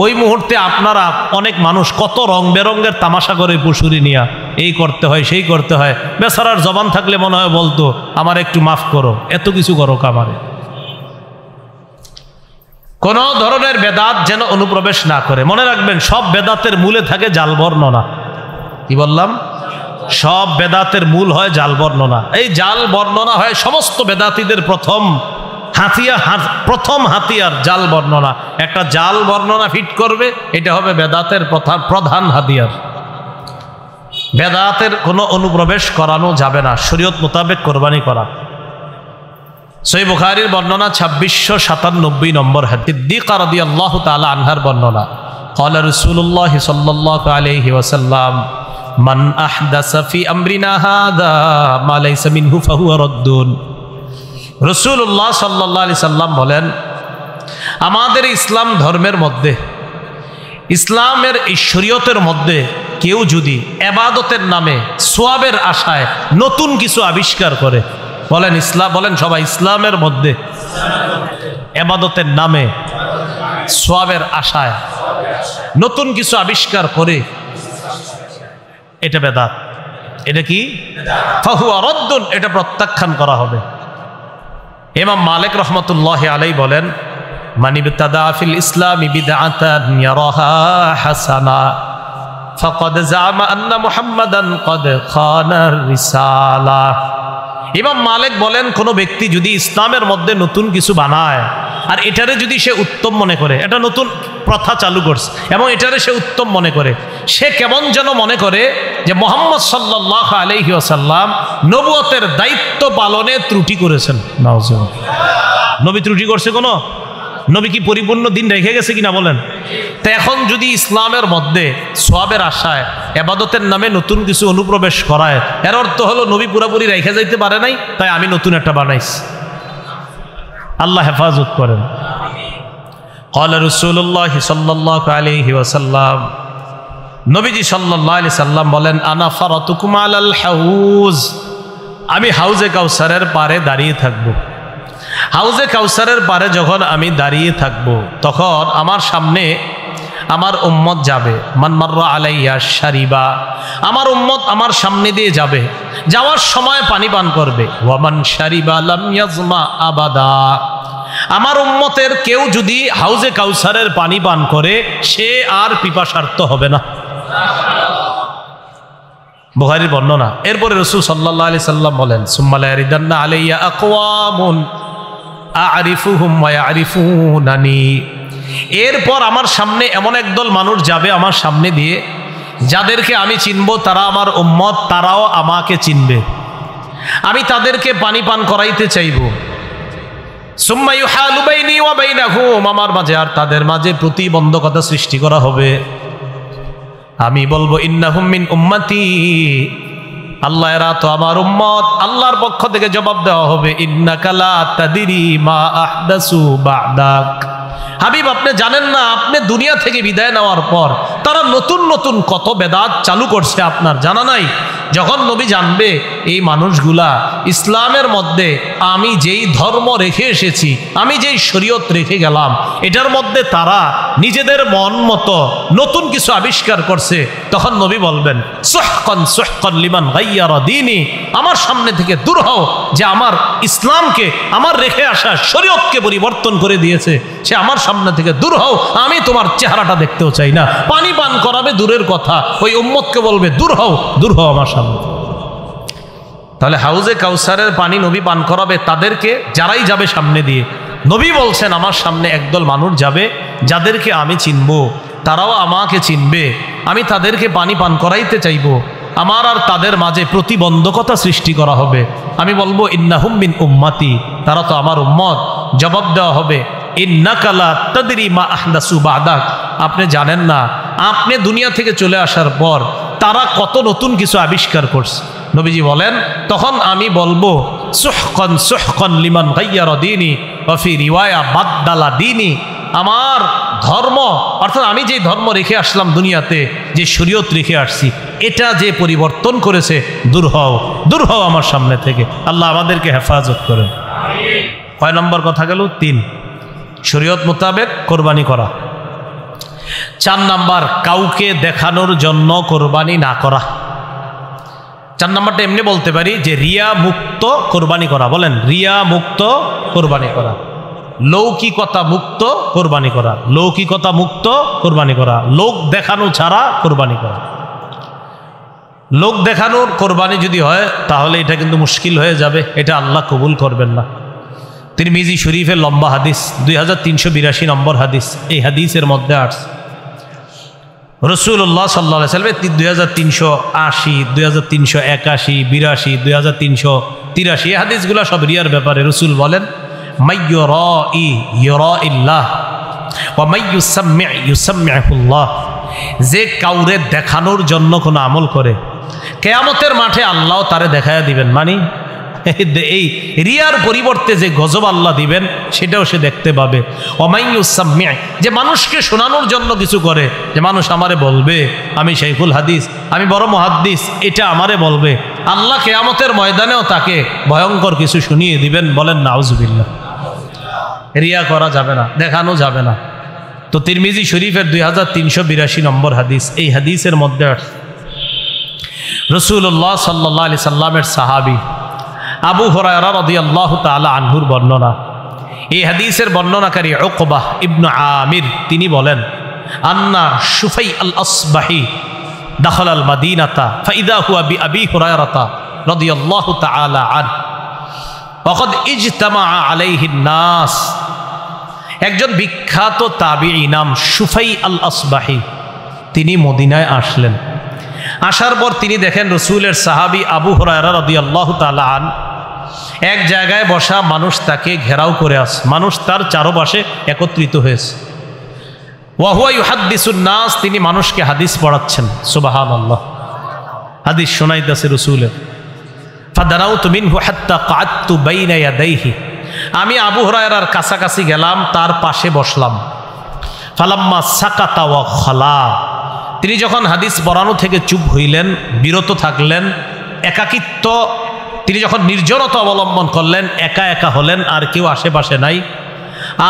ওই মুহূর্তে আপনারা অনেক মানুষ কত রং বেরঙ্গের তামাশা করে পশুরি নিয়া এই করতে হয় সেই করতে হয়। বেচারার জবান থাকলে মনে হয় বলতো আমার একটু মাফ করো, এত কিছু করো কামারে। কোন ধরনের বেদাত যেন অনুপ্রবেশ না করে। মনে রাখবেন সব বেদাতের মূলে থাকে জাল বর্ণনা। কি বললাম? সব বেদাতের মূল হয় জাল বর্ণনা। এই জাল বর্ণনা হয় সমস্ত বেদাতীদের প্রথম হাতিয়ার জাল বর্ণনা। একটা জাল বর্ণনা ফিট করবে, এটা হবে বেদাতের প্রধান হাতিয়ার। বেদাতের কোনো অনুপ্রবেশ করানো যাবে না, শরীয়ত মোতাবেক কোরবানি করা। সহিহ বুখারীর বর্ণনা 2697 নম্বর হাদিস, সিদ্দিকা রাদিয়াল্লাহু তাআলা আনহার বর্ণনা, ক্বালা রাসূলুল্লাহ সাল্লাল্লাহু আলাইহি ওয়াসাল্লাম, মান আহদাসা ফি আমরিনা হাযা মা লাইসা মিনহু ফাহুয়া রাদ্দুন। রাসূলুল্লাহ সাল্লাল্লাহু আলাইহি সাল্লাম বলেন, আমাদের ইসলাম ধর্মের মধ্যে, ইসলামের এই শরীয়তের মধ্যে কেউ যদি ইবাদতের নামে সওয়াবের আশায় নতুন কিছু আবিষ্কার করে, বলেন ইসলাম, বলেন সবাই, ইসলামের মধ্যে ইবাদতের নামে সওয়াবের আশায় নতুন কিছু আবিষ্কার করে, এটা বেদাত। এটা কি? ফাহুয়া রদ্দুন, এটা প্রত্যাখ্যান করা হবে। ইমাম মালিক রহমতুল্লাহি আলাইহি বলেন, মান ইবতাদা ফিল ইসলামি বিদআতান ইয়ারাহা হাসানা ফাকাদ জামা আন্না মুহাম্মাদান ক্বাদ খানা রিসালা। ইমাম মালিক বলেন, কোন ব্যক্তি যদি ইসলামের মধ্যে নতুন কিছু বানায় আর এটারে যদি সে উত্তম মনে করে, এটা নতুন প্রথা চালু করছে এবং এটারে সে উত্তম মনে করে, সে কেমন যেন মনে করে যে মুহাম্মদ সাল্লাল্লাহু আলাইহি ওয়াসাল্লাম নবুয়তের দায়িত্ব পালনে ত্রুটি করেছেন। নাউজুবিল্লাহ। নবী ত্রুটি করছে কোনো? নবী কি পরিপূর্ণ দিন রেখে গেছে কিনা বলেন? তো এখন যদি ইসলামের মধ্যে সওয়াবের আশায় ইবাদতের নামে নতুন কিছু অনুপ্রবেশ করায়, এর অর্থ হলো নবী পুরোপুরি রেখে যাইতে পারে নাই, তাই আমি নতুন একটা বানাইছি। আল্লাহ হেফাজত করেন। ক্বালা রাসূলুল্লাহ সাল্লাল্লাহু আলাইহি ওয়াসাল্লাম, নবীজি সাল্লাল্লাহু আলাইহি সাল্লাম বলেন, আনা ফারাতুকুম আলাল হাউজ, আমি হাউজে কাউসারের পারে দাঁড়িয়ে থাকব। হাউজে কাউসারের পারে যখন আমি দাঁড়িয়ে থাকব, তখন আমার সামনে আমার উম্মত যাবে। মান মাররা আলাইয়া শারিবা, আমার উম্মত আমার সামনে দিয়ে যাবে, যাওয়ার সময় পানি পান করবে। ওয়ামান শারিবা লাম ইয়াজমা আবাদা, আমার উম্মতের কেউ যদি হাউজে কাউসারের পানি পান করে, সে আর পিপাসার্ত হবে না। বুখারীর বর্ণনা। এরপরে রাসূল সাল্লাল্লাহু আলাইহি সাল্লাম বলেন, সুম্মা লা ইয়ারিদান্না আলাইয়া আকওয়ামুন আরিফুহুম ওয়া ইয়ারিফুনানি, এরপর আমার সামনে এমন একদল মানুষ যাবে আমার সামনে দিয়ে, যাদেরকে আমি চিনব, তারা আমার উম্মত, তারাও আমাকে চিনবে। আমি তাদেরকে পানি পান করাইতে চাইব। সুম্মা ইউহালু বাইনি ওয়া বাইনাহুম, আমার মাঝে আর তাদের মাঝে প্রতিবন্ধকতা সৃষ্টি করা হবে। আমি বলবো, ইন্নাহুম মিন উম্মতি, আল্লাহ এরা তো আমার উম্মত। আল্লাহর পক্ষ থেকে জবাব দেওয়া হবে, ইন্নাকা লা তাদরি মা আহদাসু বা'দাক, হাবিব আপনি জানেন না, আপনি দুনিয়া থেকে বিদায় নেওয়ার পর তারা নতুন নতুন কত বেদাত চালু করছে, আপনার জানা নাই। যখন নবী জানবে এই মানুষগুলা ইসলামের মধ্যে আমি যেই ধর্ম রেখে এসেছি, আমি যেই শরীয়ত রেখে গেলাম, এটার মধ্যে তারা নিজেদের মন মতো নতুন কিছু আবিষ্কার করছে, তখন নবী বলবেন, সুহকান সুহকান লিমান গায়্যারা দীনি, আমার সামনে থেকে দূর হও, যে আমার ইসলামকে, আমার রেখে আসা শরীয়তকে পরিবর্তন করে দিয়েছে, সে আমার সামনে থেকে দূর হও, আমি তোমার চেহারাটা দেখতেও চাই না। পানি পান করাবে দূরের কথা, ওই উম্মতকে বলবে, দূর হও, দূর হও আমার সামনে। তাহলে হাউজে কাউসারের পানি নবী পান করাবে তাদেরকে, যারাই যাবে সামনে দিয়ে। নবী বলছেন, আমার সামনে একদল মানুষ যাবে, যাদেরকে আমি চিনব, তারাও আমাকে চিনবে, আমি তাদেরকে পানি পান করাইতে চাইব। আমার আর তাদের মাঝে প্রতিবন্ধকতা সৃষ্টি করা হবে। আমি বলবো, ইন্নাহুম মিন উম্মতি, তারা তো আমার উম্মত। জবাব দেওয়া হবে, ইন্নাকা লা তাদরি মা আহদাসু বা'দাক, আপনি জানেন না, আপনি দুনিয়া থেকে চলে আসার পর তারা কত নতুন কিছু আবিষ্কার করছে। নবীজি বলেন, তখন আমি বলবো, সুহকান সুহকান লিমান গায়্যারা দীনি ওয়া ফি রিওয়ায়া বাদদালা দীনি, আমার ধর্ম, অর্থাৎ আমি যে ধর্ম রেখে আসলাম দুনিয়াতে, যে শরীয়ত রেখে আসছি, এটা যে পরিবর্তন করেছে, দূর হও, দূর হও আমার সামনে থেকে। আল্লাহ আমাদেরকে হেফাজত করেন। কয় নম্বর কথা গেল? 3, শরীয়ত মোতাবেক কোরবানি করা। 4 নাম্বার, কাউকে দেখানোর জন্য কোরবানি না করা। 4 নাম্বারটা এমনি বলতে পারি যে রিয়া মুক্ত কোরবানি করা। বলেন, রিয়া মুক্ত কোরবানি করা, লৌকিকতা মুক্ত কোরবানি করা, লৌকিকতা মুক্ত কোরবানি করা, লোক দেখানো ছাড়া কোরবানি করা। লোক দেখানোর কোরবানি যদি হয় তাহলে এটা কিন্তু মুশকিল হয়ে যাবে, এটা আল্লাহ কবুল করবেন না। তিরমিজি শরীফের লম্বা হাদিস, 2382 নম্বর হাদিস, এই হাদিসের মধ্যে আসছে রাসূলুল্লাহ সাল্লাল্লাহু আলাইহি ওয়াসাল্লাম 2380, 2381, 82, 2383 এই হাদিসগুলো সব রিয়ার ব্যাপারে। রাসূল বলেন, মাইয়ুরাই ইউরাইল্লাহ ওয়া মাইয়ুসাম্মি ইউসাম্মিহুল্লাহ, যে কাউরে দেখানোর জন্য কোনো আমল করে, কিয়ামতের মাঠে আল্লাহ তারে দেখায়া দিবেন। মানে এই রিয়ার পরিবর্তে যে গজব আল্লাহ দিবেন সেটাও সে দেখতে পাবে। ওমাইয়ুসাম্মি, যে মানুষকে শোনানোর জন্য কিছু করে, যে মানুষ আমারে বলবে আমি শাইখুল হাদিস, আমি বড় মুহাদ্দিস, এটা আমারে বলবে, আল্লাহ কিয়ামতের ময়দানেও তাকে ভয়ঙ্কর কিছু শুনিয়ে দিবেন। বলেন নাউজুবিল্লাহ। রিয়া করা যাবে না, দেখানো যাবে না। তো তিরমিজি শরীফের 2382 নম্বর হাদিস, এই হাদিসের মধ্যে রাসূলুল্লাহ সাল্লাল্লাহু আলাইহি সাল্লামের সাহাবী আবু হুরায়রা রাদিয়াল্লাহু তাআলা আনহুর বর্ণনা। এই হাদিসের বর্ণনাকারী উকবাহ ইবনে আমির তিনি বলেন, আন্না শুফাই আল আসবাহি দাখালা আল মাদিনাতা ফাইদা হুয়া বিআবি হুরায়রা রাদিয়াল্লাহু তাআলা আনহু ওয়াকাদ ইজতামা আলাইহিন নাস। একজন বিখ্যাত তাবিঈ নাম শুফাই আল আসবাহি, তিনি মদিনায় আসলেন। আসার পর তিনি দেখেন রাসূলের সাহাবী আবু হুরায়রা রাদিয়াল্লাহু তাআলা আনহু এক জায়গায় বসা, মানুষ তাকে ঘেরাও করে আছে, মানুষ তার চারপাশে একত্রিত হয়েছে। ওয়া হুয়া ইউহাদ্দিসুন নাস, তিনি মানুষকে হাদিস পড়াচ্ছেন। সুবহানাল্লাহ, হাদিস শোনাইতেছে রাসূলের। ফাদানাউতু মিনহু হাত্তা ক্বাদতু বাইনা ইয়াদাইহি, আমি আবু হুরায়রার কাছাকাছি গেলাম, তার পাশে বসলাম। ফালাম্মা সাকাতা ওয়া খালা, তিনি যখন হাদিস পড়ানো থেকে চুপ হইলেন, বিরত থাকলেন, একাকিত্ব, তিনি যখন নির্জনতা অবলম্বন করলেন, একা একা হলেন, আর কেউ আশেপাশে নাই,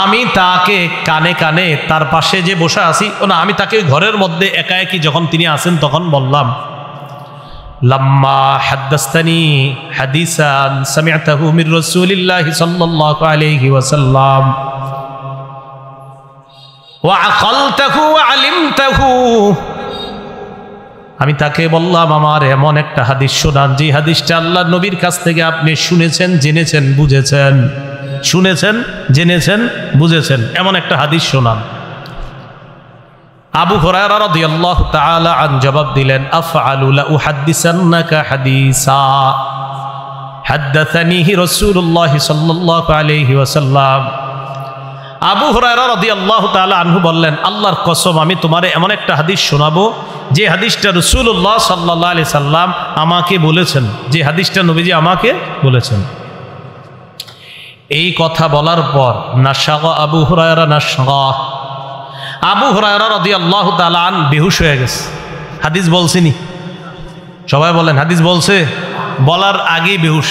আমি তাকে কানে কানে তার পাশে যে বসে আছি, না আমি তাকে ঘরের মধ্যে একা একই যখন তিনি আছেন তখন বললাম, লাম্মা হাদ্দাসতানি হাদিসান সামি'তাহু মির রাসূলিল্লাহি সাল্লাল্লাহু আলাইহি ওয়াসাল্লাম ওয়া আকালতাহু ওয়া আলিমতাহু, আমি তাকে বললাম আমার এমন একটা হাদিস শোনান যে হাদিসটা আল্লাহর নবীর কাছ থেকে আপনি শুনেছেন, জেনেছেন, বুঝেছেন, শুনেছেন, জেনেছেন, বুঝেছেন, এমন একটা হাদিস শোনান। আবু হুরায়রা রাদিয়াল্লাহু তাআলা আন জবাব দিলেন, আফআলু লা উহাদ্দিসান্নাকা হাদিসা হাদ্দাসানিহি রাসূলুল্লাহ সাল্লাল্লাহু আলাইহি ওয়াসাল্লাম। আবু হুরায়রা রাদিয়াল্লাহু তাআলা আনহু বললেন, আল্লাহর কসম আমি তোমারে এমন একটা হাদিস শোনাবো যে হাদিসটা রাসূলুল্লাহ সাল্লাল্লাহু আলাইহি সাল্লাম আমাকে বলেছেন, যে হাদিসটা নবীজি আমাকে বলেছেন। এই কথা বলার পর নাশাগা আবু হুরায়রা নাশগা, আবু হুরায়রা রাদিয়াল্লাহু তাআলা আন বেহুশ হয়ে গেছে। হাদিস বলছিনি, সবাই বলেন হাদিস বলছে, বলার আগেই বেহুশ।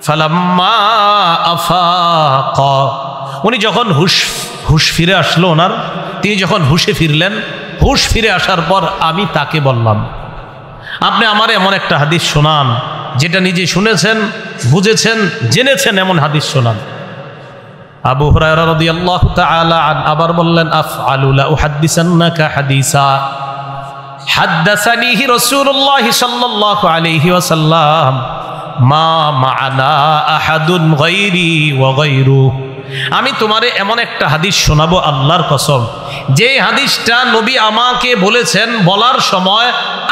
ফালাম্মা আফাকা, উনি যখন হুশ ফিরে আসলো ওনার, তিনি যখন হুশে ফিরলেন, হুশ ফিরে আসার পর আমি তাকে বললাম, আপনি আমার এমন একটা হাদিস শোনান যেটা নিজে শুনেছেন, বুঝেছেন, জেনেছেন, এমন হাদিস শোনান। আবু হুরায়রা রাদিয়াল্লাহু তাআলা আবার বললেন, আফআলু লা উহাদ্দিসান্নাকা হাদিসা হাদ্দাসানিহি রাসূলুল্লাহ সাল্লাল্লাহু আলাইহি ওয়াসাল্লাম মা মা'ানা আহাদুন গায়রি ওয়া গায়রু, আমি তোমারে এমন একটা হাদিস শোনাবো আল্লাহর কসম, যে হাদিসটা নবী আমাকে বলেছেন, বলার সময়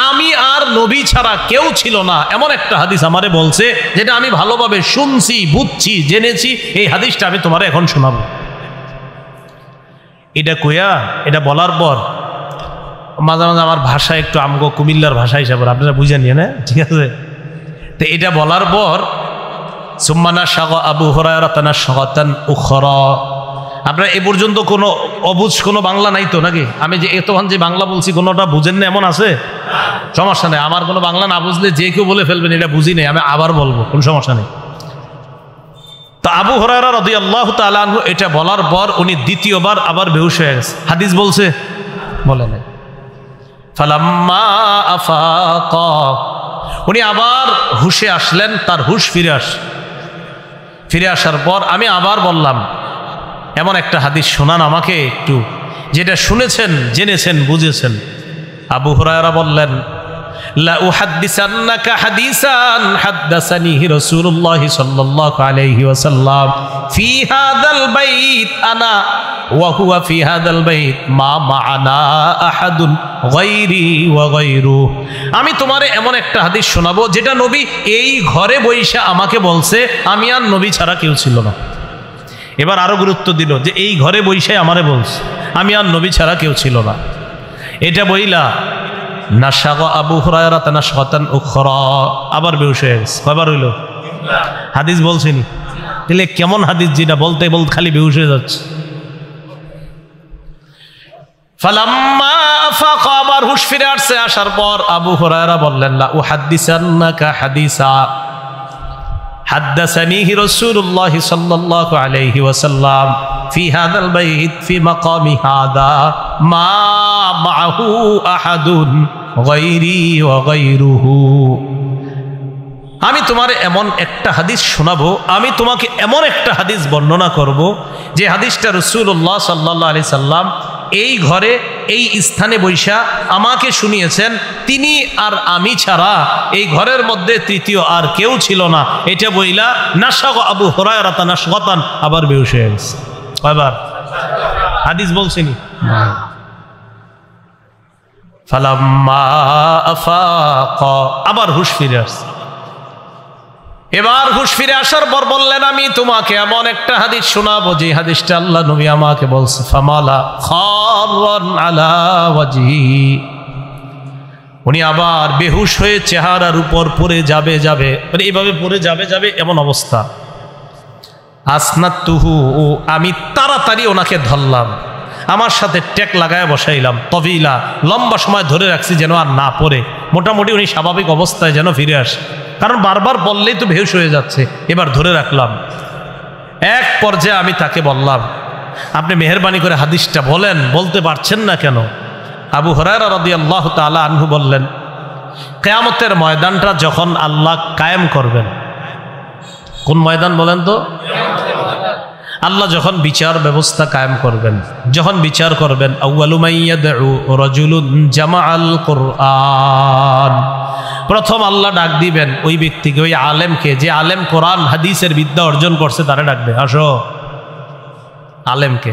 আমি আর নবী ছাড়া কেউ ছিল না, এমন একটা হাদিস আমারে বলছে যেটা আমি ভালোভাবে শুনছি, বুঝছি, জেনেছি, এই হাদিসটা আমি তোমারে এখন শোনাবো। এটা কইয়া, এটা বলার পর মাঝে মাঝে আমার ভাষা একটু আমগো কুমিল্লার ভাষা হিসাবে আপনারা বুঝে নিয়ে না, ঠিক আছে? তো এটা বলার পর সুম্মানা শাগা আবু হুরায়রা তানাশগাতান উখরা, আপনারা এ পর্যন্ত কোনো অবুঝ কোনো বাংলা নাই তো নাকি? আমি যে এতক্ষণ যে বাংলা বলছি কোনোটা বুঝেন না এমন আছে? সমস্যা নেই, আমার কোনো বাংলা না বুঝলে যে কেউ বলে ফেলবেন এটা বুঝি নেই, আমি আবার বলবো, কোনো সমস্যা নেই। তো আবু হুরায়রা রাদিয়াল্লাহু তাআলা আনহু এটা বলার পর উনি দ্বিতীয়বার আবার বেহুশ হয়ে গেছে। হাদিস বলছে, বলে নাই। ফালাম্মা আফাকা, উনি আবার হুশে আসলেন, তার হুশ ফিরে আসার পর আমি আবার বললাম, এমন একটা হাদিস শোনান আমাকে একটু, যেটা শুনেছেন, জেনেছেন, বুঝেছেন। আবু হুরায়রা বললেন, লা উহাদ্দিসান্নাকা হাদিসান হাদ্দাসানিহি রাসূলুল্লাহ সাল্লাল্লাহু আলাইহি ওয়াসাল্লাম ফি হাযাল বাইত আনা ওয়া হুয়া ফি হাযাল বাইত মা মা'ানা আহাদুন গায়রি ওয়া গায়রু, আমি তোমারে এমন একটা হাদিস শোনাবো যেটা নবী এই ঘরে বইসা আমাকে বলছে, আমি আর নবী ছাড়া কেউ ছিল না। এবার আরো গুরুত্ব দিল যে এই ঘরে বইসে আমারে বলছে, আমি আর নবী ছাড়া কেউ ছিল না। এটা বইলা নাশাগা আবু হুরায়রা তানাশগাতান উখরা, আবার বেহুশ হয়ে গেছে। কয়বার হইল? হাদিস বলছিনি, তাহলে কেমন হাদিস যেটা বলতে বলতে খালি বেহুশ হয়ে যাচ্ছে। ফালাম্মা আফাকা, আবার হুশ ফিরে আসছে, আসার পর আবু হুরায়রা বললেন, লা উহাদ্দিসান্নাকা হাদিসা হাদ্দাসানিহি রাসূলুল্লাহ সাল্লাল্লাহু আলাইহি ওয়াসাল্লাম ফি হাযাল বাইত ফি মাকামি হাদা মা মা'হু আহাদুন গায়রি ওয়া গায়রুহু। আমি তোমার এমন একটা হাদিস শোনাবো, আমি তোমাকে এমন একটা হাদিস বর্ণনা করব যে হাদিসটা রাসূলুল্লাহ সাল্লাল্লাহু আলাইহি সাল্লাম এই ঘরে এই স্থানে বৈশা আমাকে শুনিয়েছেন। তিনি আর আমি ছাড়া এই ঘরের মধ্যে তৃতীয় আর কেউ ছিল না। এটা বইলা নাশাগ আবু হুরায়রা নাশগাতান, আবার বেহুশ হয়ে গেছে। কয়বার হাদিস বলছিনি? ফালাম্মা আফাকা, আবার হুশ ফিরে আসছে। এবার হুশ ফিরে আসার পর বললেন, আমি তোমাকে এমন একটা হাদিস শোনাবো যে হাদিসটা আল্লাহ নবী আমাকে বলছে, ফামালা খাররান আলা ওয়াজহি, উনি আবার বেহুশ হয়ে চেহারার উপর পড়ে যাবে, মানে এইভাবে পড়ে যাবে এমন অবস্থা। আসনাতুহু, আমি তাড়াতাড়ি ওনাকে ধরলাম, আমার সাথে টেক লাগায় বসাইলাম, তবিলা, লম্বা সময় ধরে রাখছি যেন আর না পড়ে, মোটামুটি উনি স্বাভাবিক অবস্থায় যেন ফিরে আসে, কারণ বারবার বললেই তো বেহুশ হয়ে যাচ্ছে। এবার ধরে রাখলাম। এক পর্যায়ে আমি তাকে বললাম, আপনি মেহেরবানি করে হাদিসটা বলেন, বলতে পারছেন না কেন? আবু হুরায়রা রাদিয়াল্লাহু তাআলা আনহু বললেন, কিয়ামতের ময়দানটা যখন আল্লাহ কায়েম করবেন, কোন ময়দান বলেন তো? আল্লাহ যখন বিচার ব্যবস্থা কায়েম করবেন, যখন বিচার করবেন, আউয়ালু মাইয়াদউ রাজুলুন জামাআল কুরআন, প্রথম আল্লাহ ডাক দিবেন ওই ব্যক্তিকে, ওই আলেমকে, যে আলেম কোরআন হাদিসের বিদ্যা অর্জন করছে, তারে ডাকবে, আসো। আলেমকে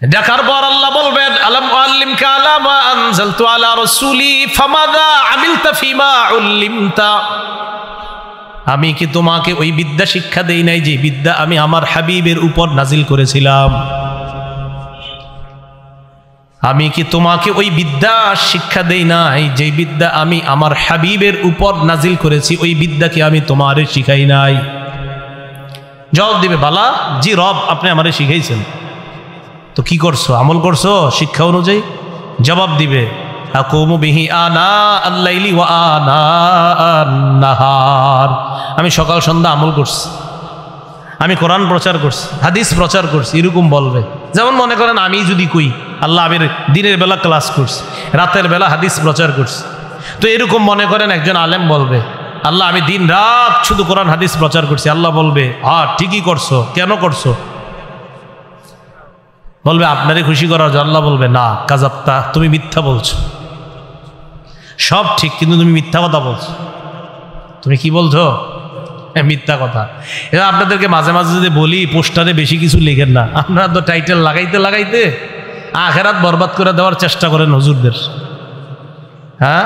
ডাকার পর আল্লাহ বলবেন, আলাম উআল্লিমকা আলা মা আনজালতু আলা রাসূলি ফামাযা আমিলতা ফিমা উল্লিমতা, আমি কি তোমাকে ওই বিদ্যা শিক্ষা দেই নাই যে বিদ্যা আমি আমার হাবিবের উপর নাজিল করেছিলাম? আমি কি তোমাকে ওই বিদ্যা শিক্ষা দেই নাই যে বিদ্যা আমি আমার হাবিবের উপর নাজিল করেছি? ওই বিদ্যা কি আমি তোমারে শিখাই নাই? জবাব দিবে, বালা, জি রব, আপনি আমারে শিখাইছেন। তো কি করছো? আমল করছো শিক্ষা অনুযায়ী? জবাব দিবে, আকুমু বিহি আনা আল-লাইলি ওয়া আনা আন-নাহার, আমি সকাল সন্ধ্যা আমল করছি, আমি কোরআন প্রচার করছি, হাদিস প্রচার করছি, এরকম বলবে। যেমন মনে করেন আমি যদি কই, আল্লাহ আমি দিনের বেলা ক্লাস করছি, রাতের বেলা হাদিস প্রচার করছি, তো এরকম মনে করেন একজন আলেম বলবে, আল্লাহ আমি দিন রাত শুধু কোরআন হাদিস প্রচার করছি। আল্লাহ বলবে, হ্যাঁ ঠিকই করছো, কেন করছো? বলবে আপনারই খুশি করার জন্য। আল্লাহ বলবে, না কাযাবতা, তুমি মিথ্যা বলছো, সব ঠিক কিন্তু তুমি মিথ্যা কথা বলছো। তুমি কি বলছো? মিথ্যা কথা। এবার আপনাদেরকে মাঝে মাঝে যদি বলি, পোস্টারে বেশি কিছু লিখেন না, আপনারা তো টাইটেল লাগাইতে আখেরাত বরবাদ করে দেওয়ার চেষ্টা করেন হুজুরদের। হ্যাঁ,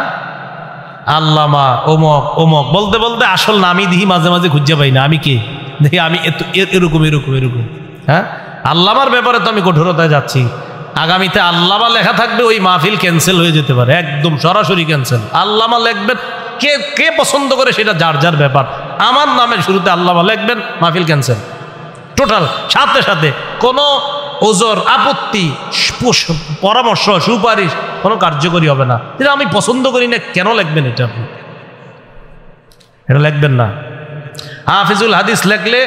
আল্লামা ওমক ওমক বলতে বলতে আসল নামই দিই মাঝে মাঝে খুঁজে পাই না, আমি কে দেখি, আমি এরকম। হ্যাঁ, আল্লামার ব্যাপারে তো আমি কঠোরতায় যাচ্ছি। আগামীতে আল্লামা লেখা থাকবে, ওই মাহফিল ক্যান্সেল হয়ে যেতে পারে, একদম সরাসরি ক্যান্সেল। আল্লামা লিখবেন, কে পছন্দ করে সেটা যার যার ব্যাপার। আমার নামের শুরুতে আল্লামা লিখবেন, মাহফিল ক্যান্সেল টোটাল, সাথে কোনো ওজর, আপত্তি, পরামর্শ, সুপারিশ কোনো কার্যকরী হবে না। যেটা আমি পছন্দ করি না, কেন লিখবেন এটা? আপনি এটা লিখবেন না। হাফিজুল হাদিস লিখলে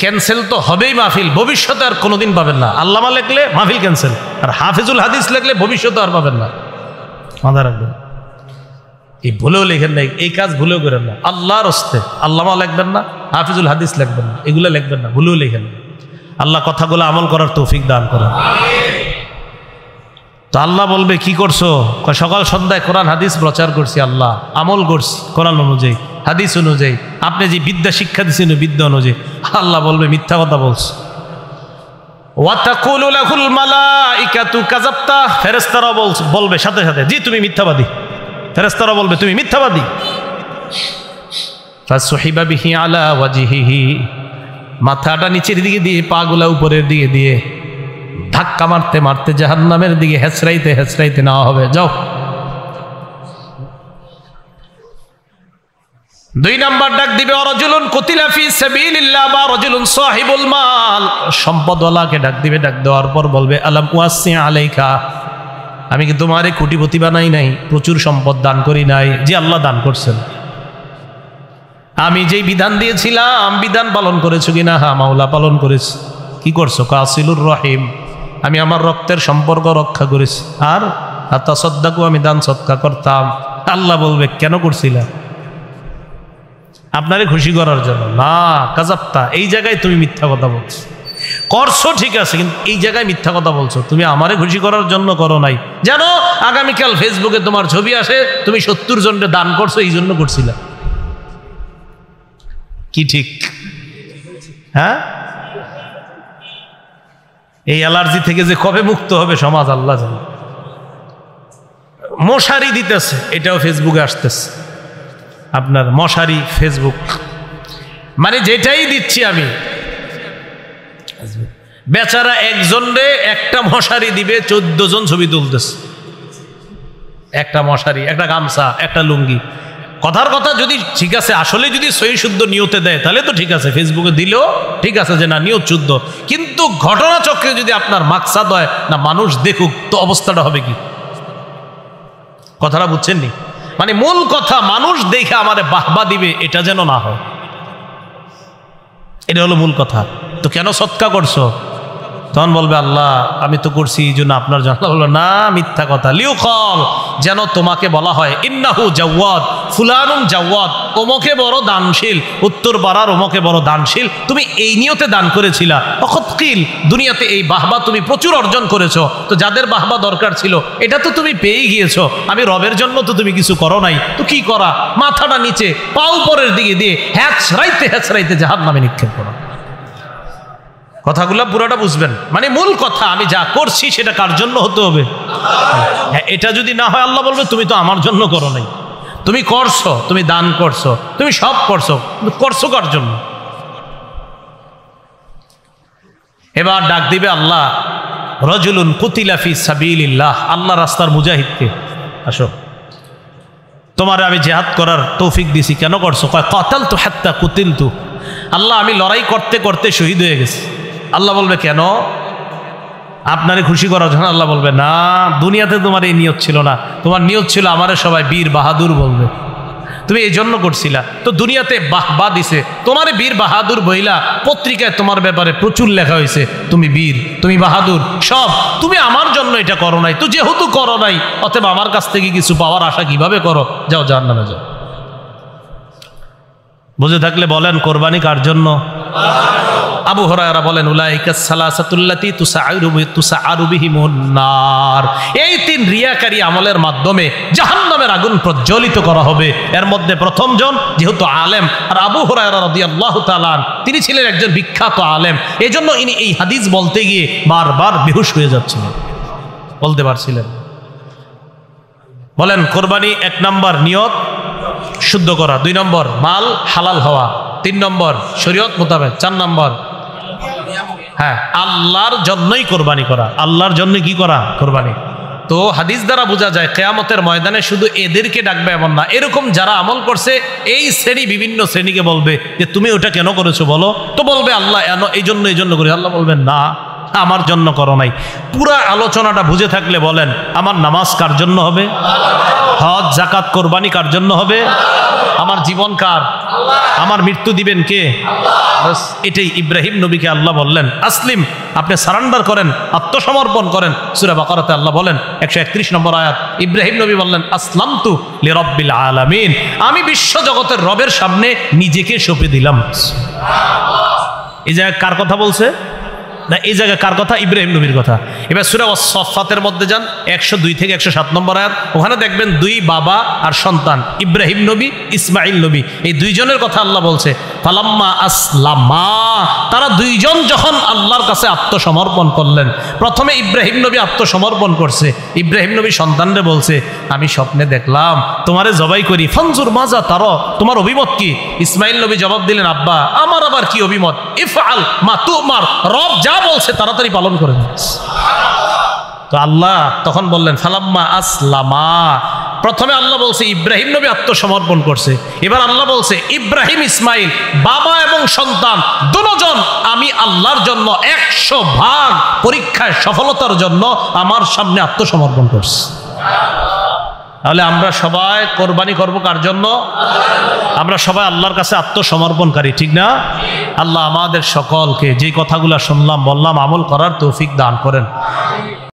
ক্যান্সেল তো হবেই মাহফিল, ভবিষ্যতে আর কোনোদিন পাবেন না। আল্লামা লিখলে মাহফিল ক্যান্সেল, আর হাফিজুল হাদিস লিখলে ভবিষ্যতে আর পাবেন না। মাথা রাখবেন, এই ভুলেও লেখেন না, এই কাজ ভুলেও করেন না। আল্লাহর হস্তে আল্লামা লিখবেন না, হাফিজুল হাদিস লিখবেন না, এগুলো লিখবেন না, ভুলেও লেখেন না। আল্লাহ কথাগুলো আমল করার তৌফিক দান করেন। তো আল্লাহ বলবে, কি করছো? সকাল সন্ধ্যায় কোরআন হাদিস প্রচার করছি, আল্লাহ আমল করছি কোরআন অনুযায়ী, হাদিস অনুযায়ী, আপনি যে বিদ্যা শিক্ষা দিচ্ছেন বিদ্যা অনুযায়ী। আল্লাহ বলবে, মিথ্যা কথা বলছো। ওয়াতাকুলু লাহুল মালাইকাতু কাযাবতা, ফেরেশতারা বলবে সাথে সাথে, জি তুমি মিথ্যাবাদী। ফেরেশতারা বলবে, তুমি মিথ্যাবাদী। ফাসুহিবা বিহি আলা ওয়াজহিহি, মাথাটা নিচের দিকে দিয়ে, পাগুলা উপরের দিকে দিয়ে, ধাক্কা মারতে মারতে জাহান্নামের দিকে হেঁচড়াইতে নেওয়া হবে। যাও। 2 নাম্বার ডাক দিবে, রাজুলুন কুতিলা ফি সাবিলিল্লাহ বা রাজুলুন সাহিবুল মাল, সম্পদওয়ালাকে ডাক দিবে। ডাক দেওয়ার পর বলবে, আলাম ওয়াসি আলাইকা, আমি কি তোমারে কোটিপতি বানাই নাই, প্রচুর সম্পদ দান করি নাই? যে আল্লাহ দান করছেন। আমি যেই বিধান দিয়েছিলাম, বিধান পালন করেছো কিনা? হ্যাঁ মাওলা পালন করেছি। কি করছো? কাসিলুর রহিম, আমি আমার রক্তের সম্পর্ক রক্ষা করেছি। আর আতাসাদ্দাকু, আমি দান সদকা করতাম। আল্লাহ বলবে কেন করছিলা? আপনারে খুশি করার জন্য না। কাযাবতা, এই জায়গায় তুমি মিথ্যা কথা বলছো। করছো ঠিক আছে, কিন্তু এই জায়গায় মিথ্যা কথা বলছো। তুমি আমারে খুশি করার জন্য করো নাই। জানো আগামীকাল ফেসবুকে তোমার ছবি আসে, তুমি 70 জনকে দান করছো, এই জন্য করছিলা। কি ঠিক? হ্যাঁ, এই অ্যালার্জি থেকে যে কবে মুক্ত হবে সমাজ আল্লাহ জানে। মশারি দিতেছে, এটাও ফেসবুকে আসতেছে। আপনার মশারি ফেসবুক, মানে যেটাই দিচ্ছি আমি, বেচারা একজনরে একটা মশারি দিবে, 14 জন ছবি তুলতেছে। একটা মশারি, একটা গামছা, একটা লুঙ্গি। কথার কথা যদি ঠিক আছে, আসলে যদি সহি শুদ্ধ নিয়তে দেয় তাহলে তো ঠিক আছে, ফেসবুকে দিলেও ঠিক আছে যে না নিয়ত শুদ্ধ। কিন্তু ঘটনা চক্রে যদি আপনার মাকসাদ হয় না মানুষ দেখুক, তো অবস্থাটা হবে কি? কথাটা বুঝছেন নি? মানে মূল কথা মানুষ দেখে আমারে বাহবা দিবে, এটা যেন না হয়। এটা হলো মূল কথা। তো কেন সৎকা করছো? তখন বলবে আল্লাহ আমি তো করছি এই জন্য আপনার জন্য। বললো না, মিথ্যা কথা। লিউকল, যেন তোমাকে বলা হয় ইন্নাহু জাওয়াদ ফুলানুম জাওয়াদ, ওমকে বড় দানশীল, উত্তর পাড়ার ওমকে বড় দানশীল। তুমি এই নিয়তে দান করেছিলা। অখতকিল, দুনিয়াতে এই বাহবা তুমি প্রচুর অর্জন করেছো। তো যাদের বাহবা দরকার ছিল এটা তো তুমি পেয়ে গিয়েছো। আমি রবের জন্য তো তুমি কিছু করো নাই, তো কি করা? মাথাটা নিচে, পা উপরের দিকে দিয়ে হ্যাচরাইতে জাহান্নামে নিক্ষেপ করো। কথাগুলো পুরোটা বুঝবেন। মানে মূল কথা, আমি যা করছি সেটা কার জন্য হতে হবে? হ্যাঁ, এটা যদি না হয় আল্লাহ বলবে তুমি তো আমার জন্য করো নাই। তুমি করছো, তুমি দান করছো, তুমি সব করছো, কিন্তু করছো কার জন্য? এবার ডাক দিবে আল্লাহ, রজুলুন কুতিলা ফি সাবিলিল্লাহ, আল্লাহ রাস্তার মুজাহিদকে, আসো তোমারে আমি জিহাদ করার তৌফিক দিছি। কেন করছো? কয় কাতালতু হাত্তা কুতিলতু, আল্লাহ আমি লড়াই করতে করতে শহীদ হয়ে গেছি। আল্লাহ বলবে কেন? আপনারে খুশি করার জন্য। আল্লাহ বলবে না, দুনিয়াতে তোমার এই নিয়ত ছিল না, তোমার নিয়ত ছিল আমারে সবাই বীর বাহাদুর বলবে, তুমি এই জন্য করছিলা। তো দুনিয়াতে বাহবা দিছে, তোমারে বীর বাহাদুর বইলা পত্রিকায় তোমার ব্যাপারে প্রচুর লেখা হয়েছে, তুমি বীর, তুমি বাহাদুর, সব। তুমি আমার জন্য এটা করো নাই, তো যেহেতু করো নাই অতএব আমার কাছ থেকে কিছু পাওয়ার আশা কিভাবে করো? যাও জাহান্নামে যাও। বুঝে থাকলে বলেন কোরবানি কার জন্য? আবু হুরায়রা বলেন উলাইকা সালাসাতুল্লাতি তুসাআরু বিহিমুন নার, এই 3 রিয়াকারী আমলের মাধ্যমে জাহান্নামের আগুন প্রজ্বলিত করা হবে। এর মধ্যে প্রথম জন যেহেতু আলেম, আর আবু হুরায়রা রাদিয়াল্লাহু তাআলা তিনি ছিলেন একজন বিখ্যাত আলেম, এজন্য ইনি এই হাদিস বলতে গিয়ে বারবার বেহুশ হয়ে যাচ্ছিলেন, বলতে পারছিলেন। বলেন কোরবানি 1 নম্বর নিয়ত শুদ্ধ করা, 2 নম্বর মাল হালাল হওয়া, 3 নম্বর শরীয়ত মোতাবেক, 4 নম্বর হ্যাঁ আল্লাহর জন্যই কোরবানি করা। আল্লাহর জন্য কি করা? কোরবানি। তো হাদিস দ্বারা বোঝা যায় কিয়ামতের ময়দানে শুধু এদেরকে ডাকবে এমন না, এরকম যারা আমল করছে এই শ্রেণী বিভিন্ন শ্রেণীকে বলবে যে তুমি ওটা কেন করেছো বলো, তো বলবে আল্লাহ এই জন্য করি। আল্লাহ বলবেন না, আমার জন্য করো নাই। পুরা আলোচনাটা বুঝে থাকলে বলেন আমার নামাজ কার জন্য হবে? হজ জাকাত কোরবানি কার জন্য হবে? আমার জীবন কার? আমার মৃত্যু দিবেন কে? এটাই ইব্রাহিম নবীকে আল্লাহ বললেন আসলিম, আপনি সারেন্ডার করেন, আত্মসমর্পণ করেন। সূরা বাকারাতে আল্লাহ বলেন 131 নম্বর আয়াত, ইব্রাহিম নবী বললেন আসলামতু লিরাব্বিল আলামিন, আমি বিশ্ব জগতের রবের সামনে নিজেকে সঁপে দিলাম। এই জায়গায় কার কথা বলছে? না, এই জায়গায় কার কথা? ইব্রাহিম নবীর কথা। এবার সূরা ওয়াস-সাফফাতের মধ্যে যান 102 থেকে 107 নম্বর আয়াত, ওখানে দেখবেন 2 বাবা আর সন্তান, ইব্রাহিম নবী, ইসমাইল নবী, এই 2 জনের কথা আল্লাহ বলছে। ফালাম্মা আসলামা, তারা 2 জন যখন আল্লাহর কাছে আত্মসমর্পণ করলেন। প্রথমে ইব্রাহিম নবী আত্মসমর্পণ করছে, ইব্রাহিম নবী সন্তানরে বলছে আমি স্বপ্নে দেখলাম তোমারে জবাই করি, ফানজুর মাজা তারা, তোমার অভিমত কি? ইসমাইল নবী জবাব দিলেন আব্বা আমার আবার কি অভিমত? ইফআল মা তুমার, রব যা বলছে তাড়াতাড়ি পালন করে দিন। তো আল্লাহ তখন বললেন ফালাম্মা আসলামা, প্রথমে আল্লাহ বলছে ইব্রাহিম নবী আত্মসমর্পণ করছে, এবার আল্লাহ বলছে ইব্রাহিম ইসমাইল বাবা এবং সন্তান দুজন আমি আল্লাহর জন্য 100% পরীক্ষায় সফলতার জন্য আমার সামনে আত্মসমর্পণ করছি। তাহলে আমরা সবাই কোরবানি করব কার জন্য? আমরা সবাই আল্লাহর কাছে আত্মসমর্পণকারী, ঠিক না? আল্লাহ আমাদের সকলকে যে কথাগুলো শুনলাম বললাম আমল করার তৌফিক দান করেন।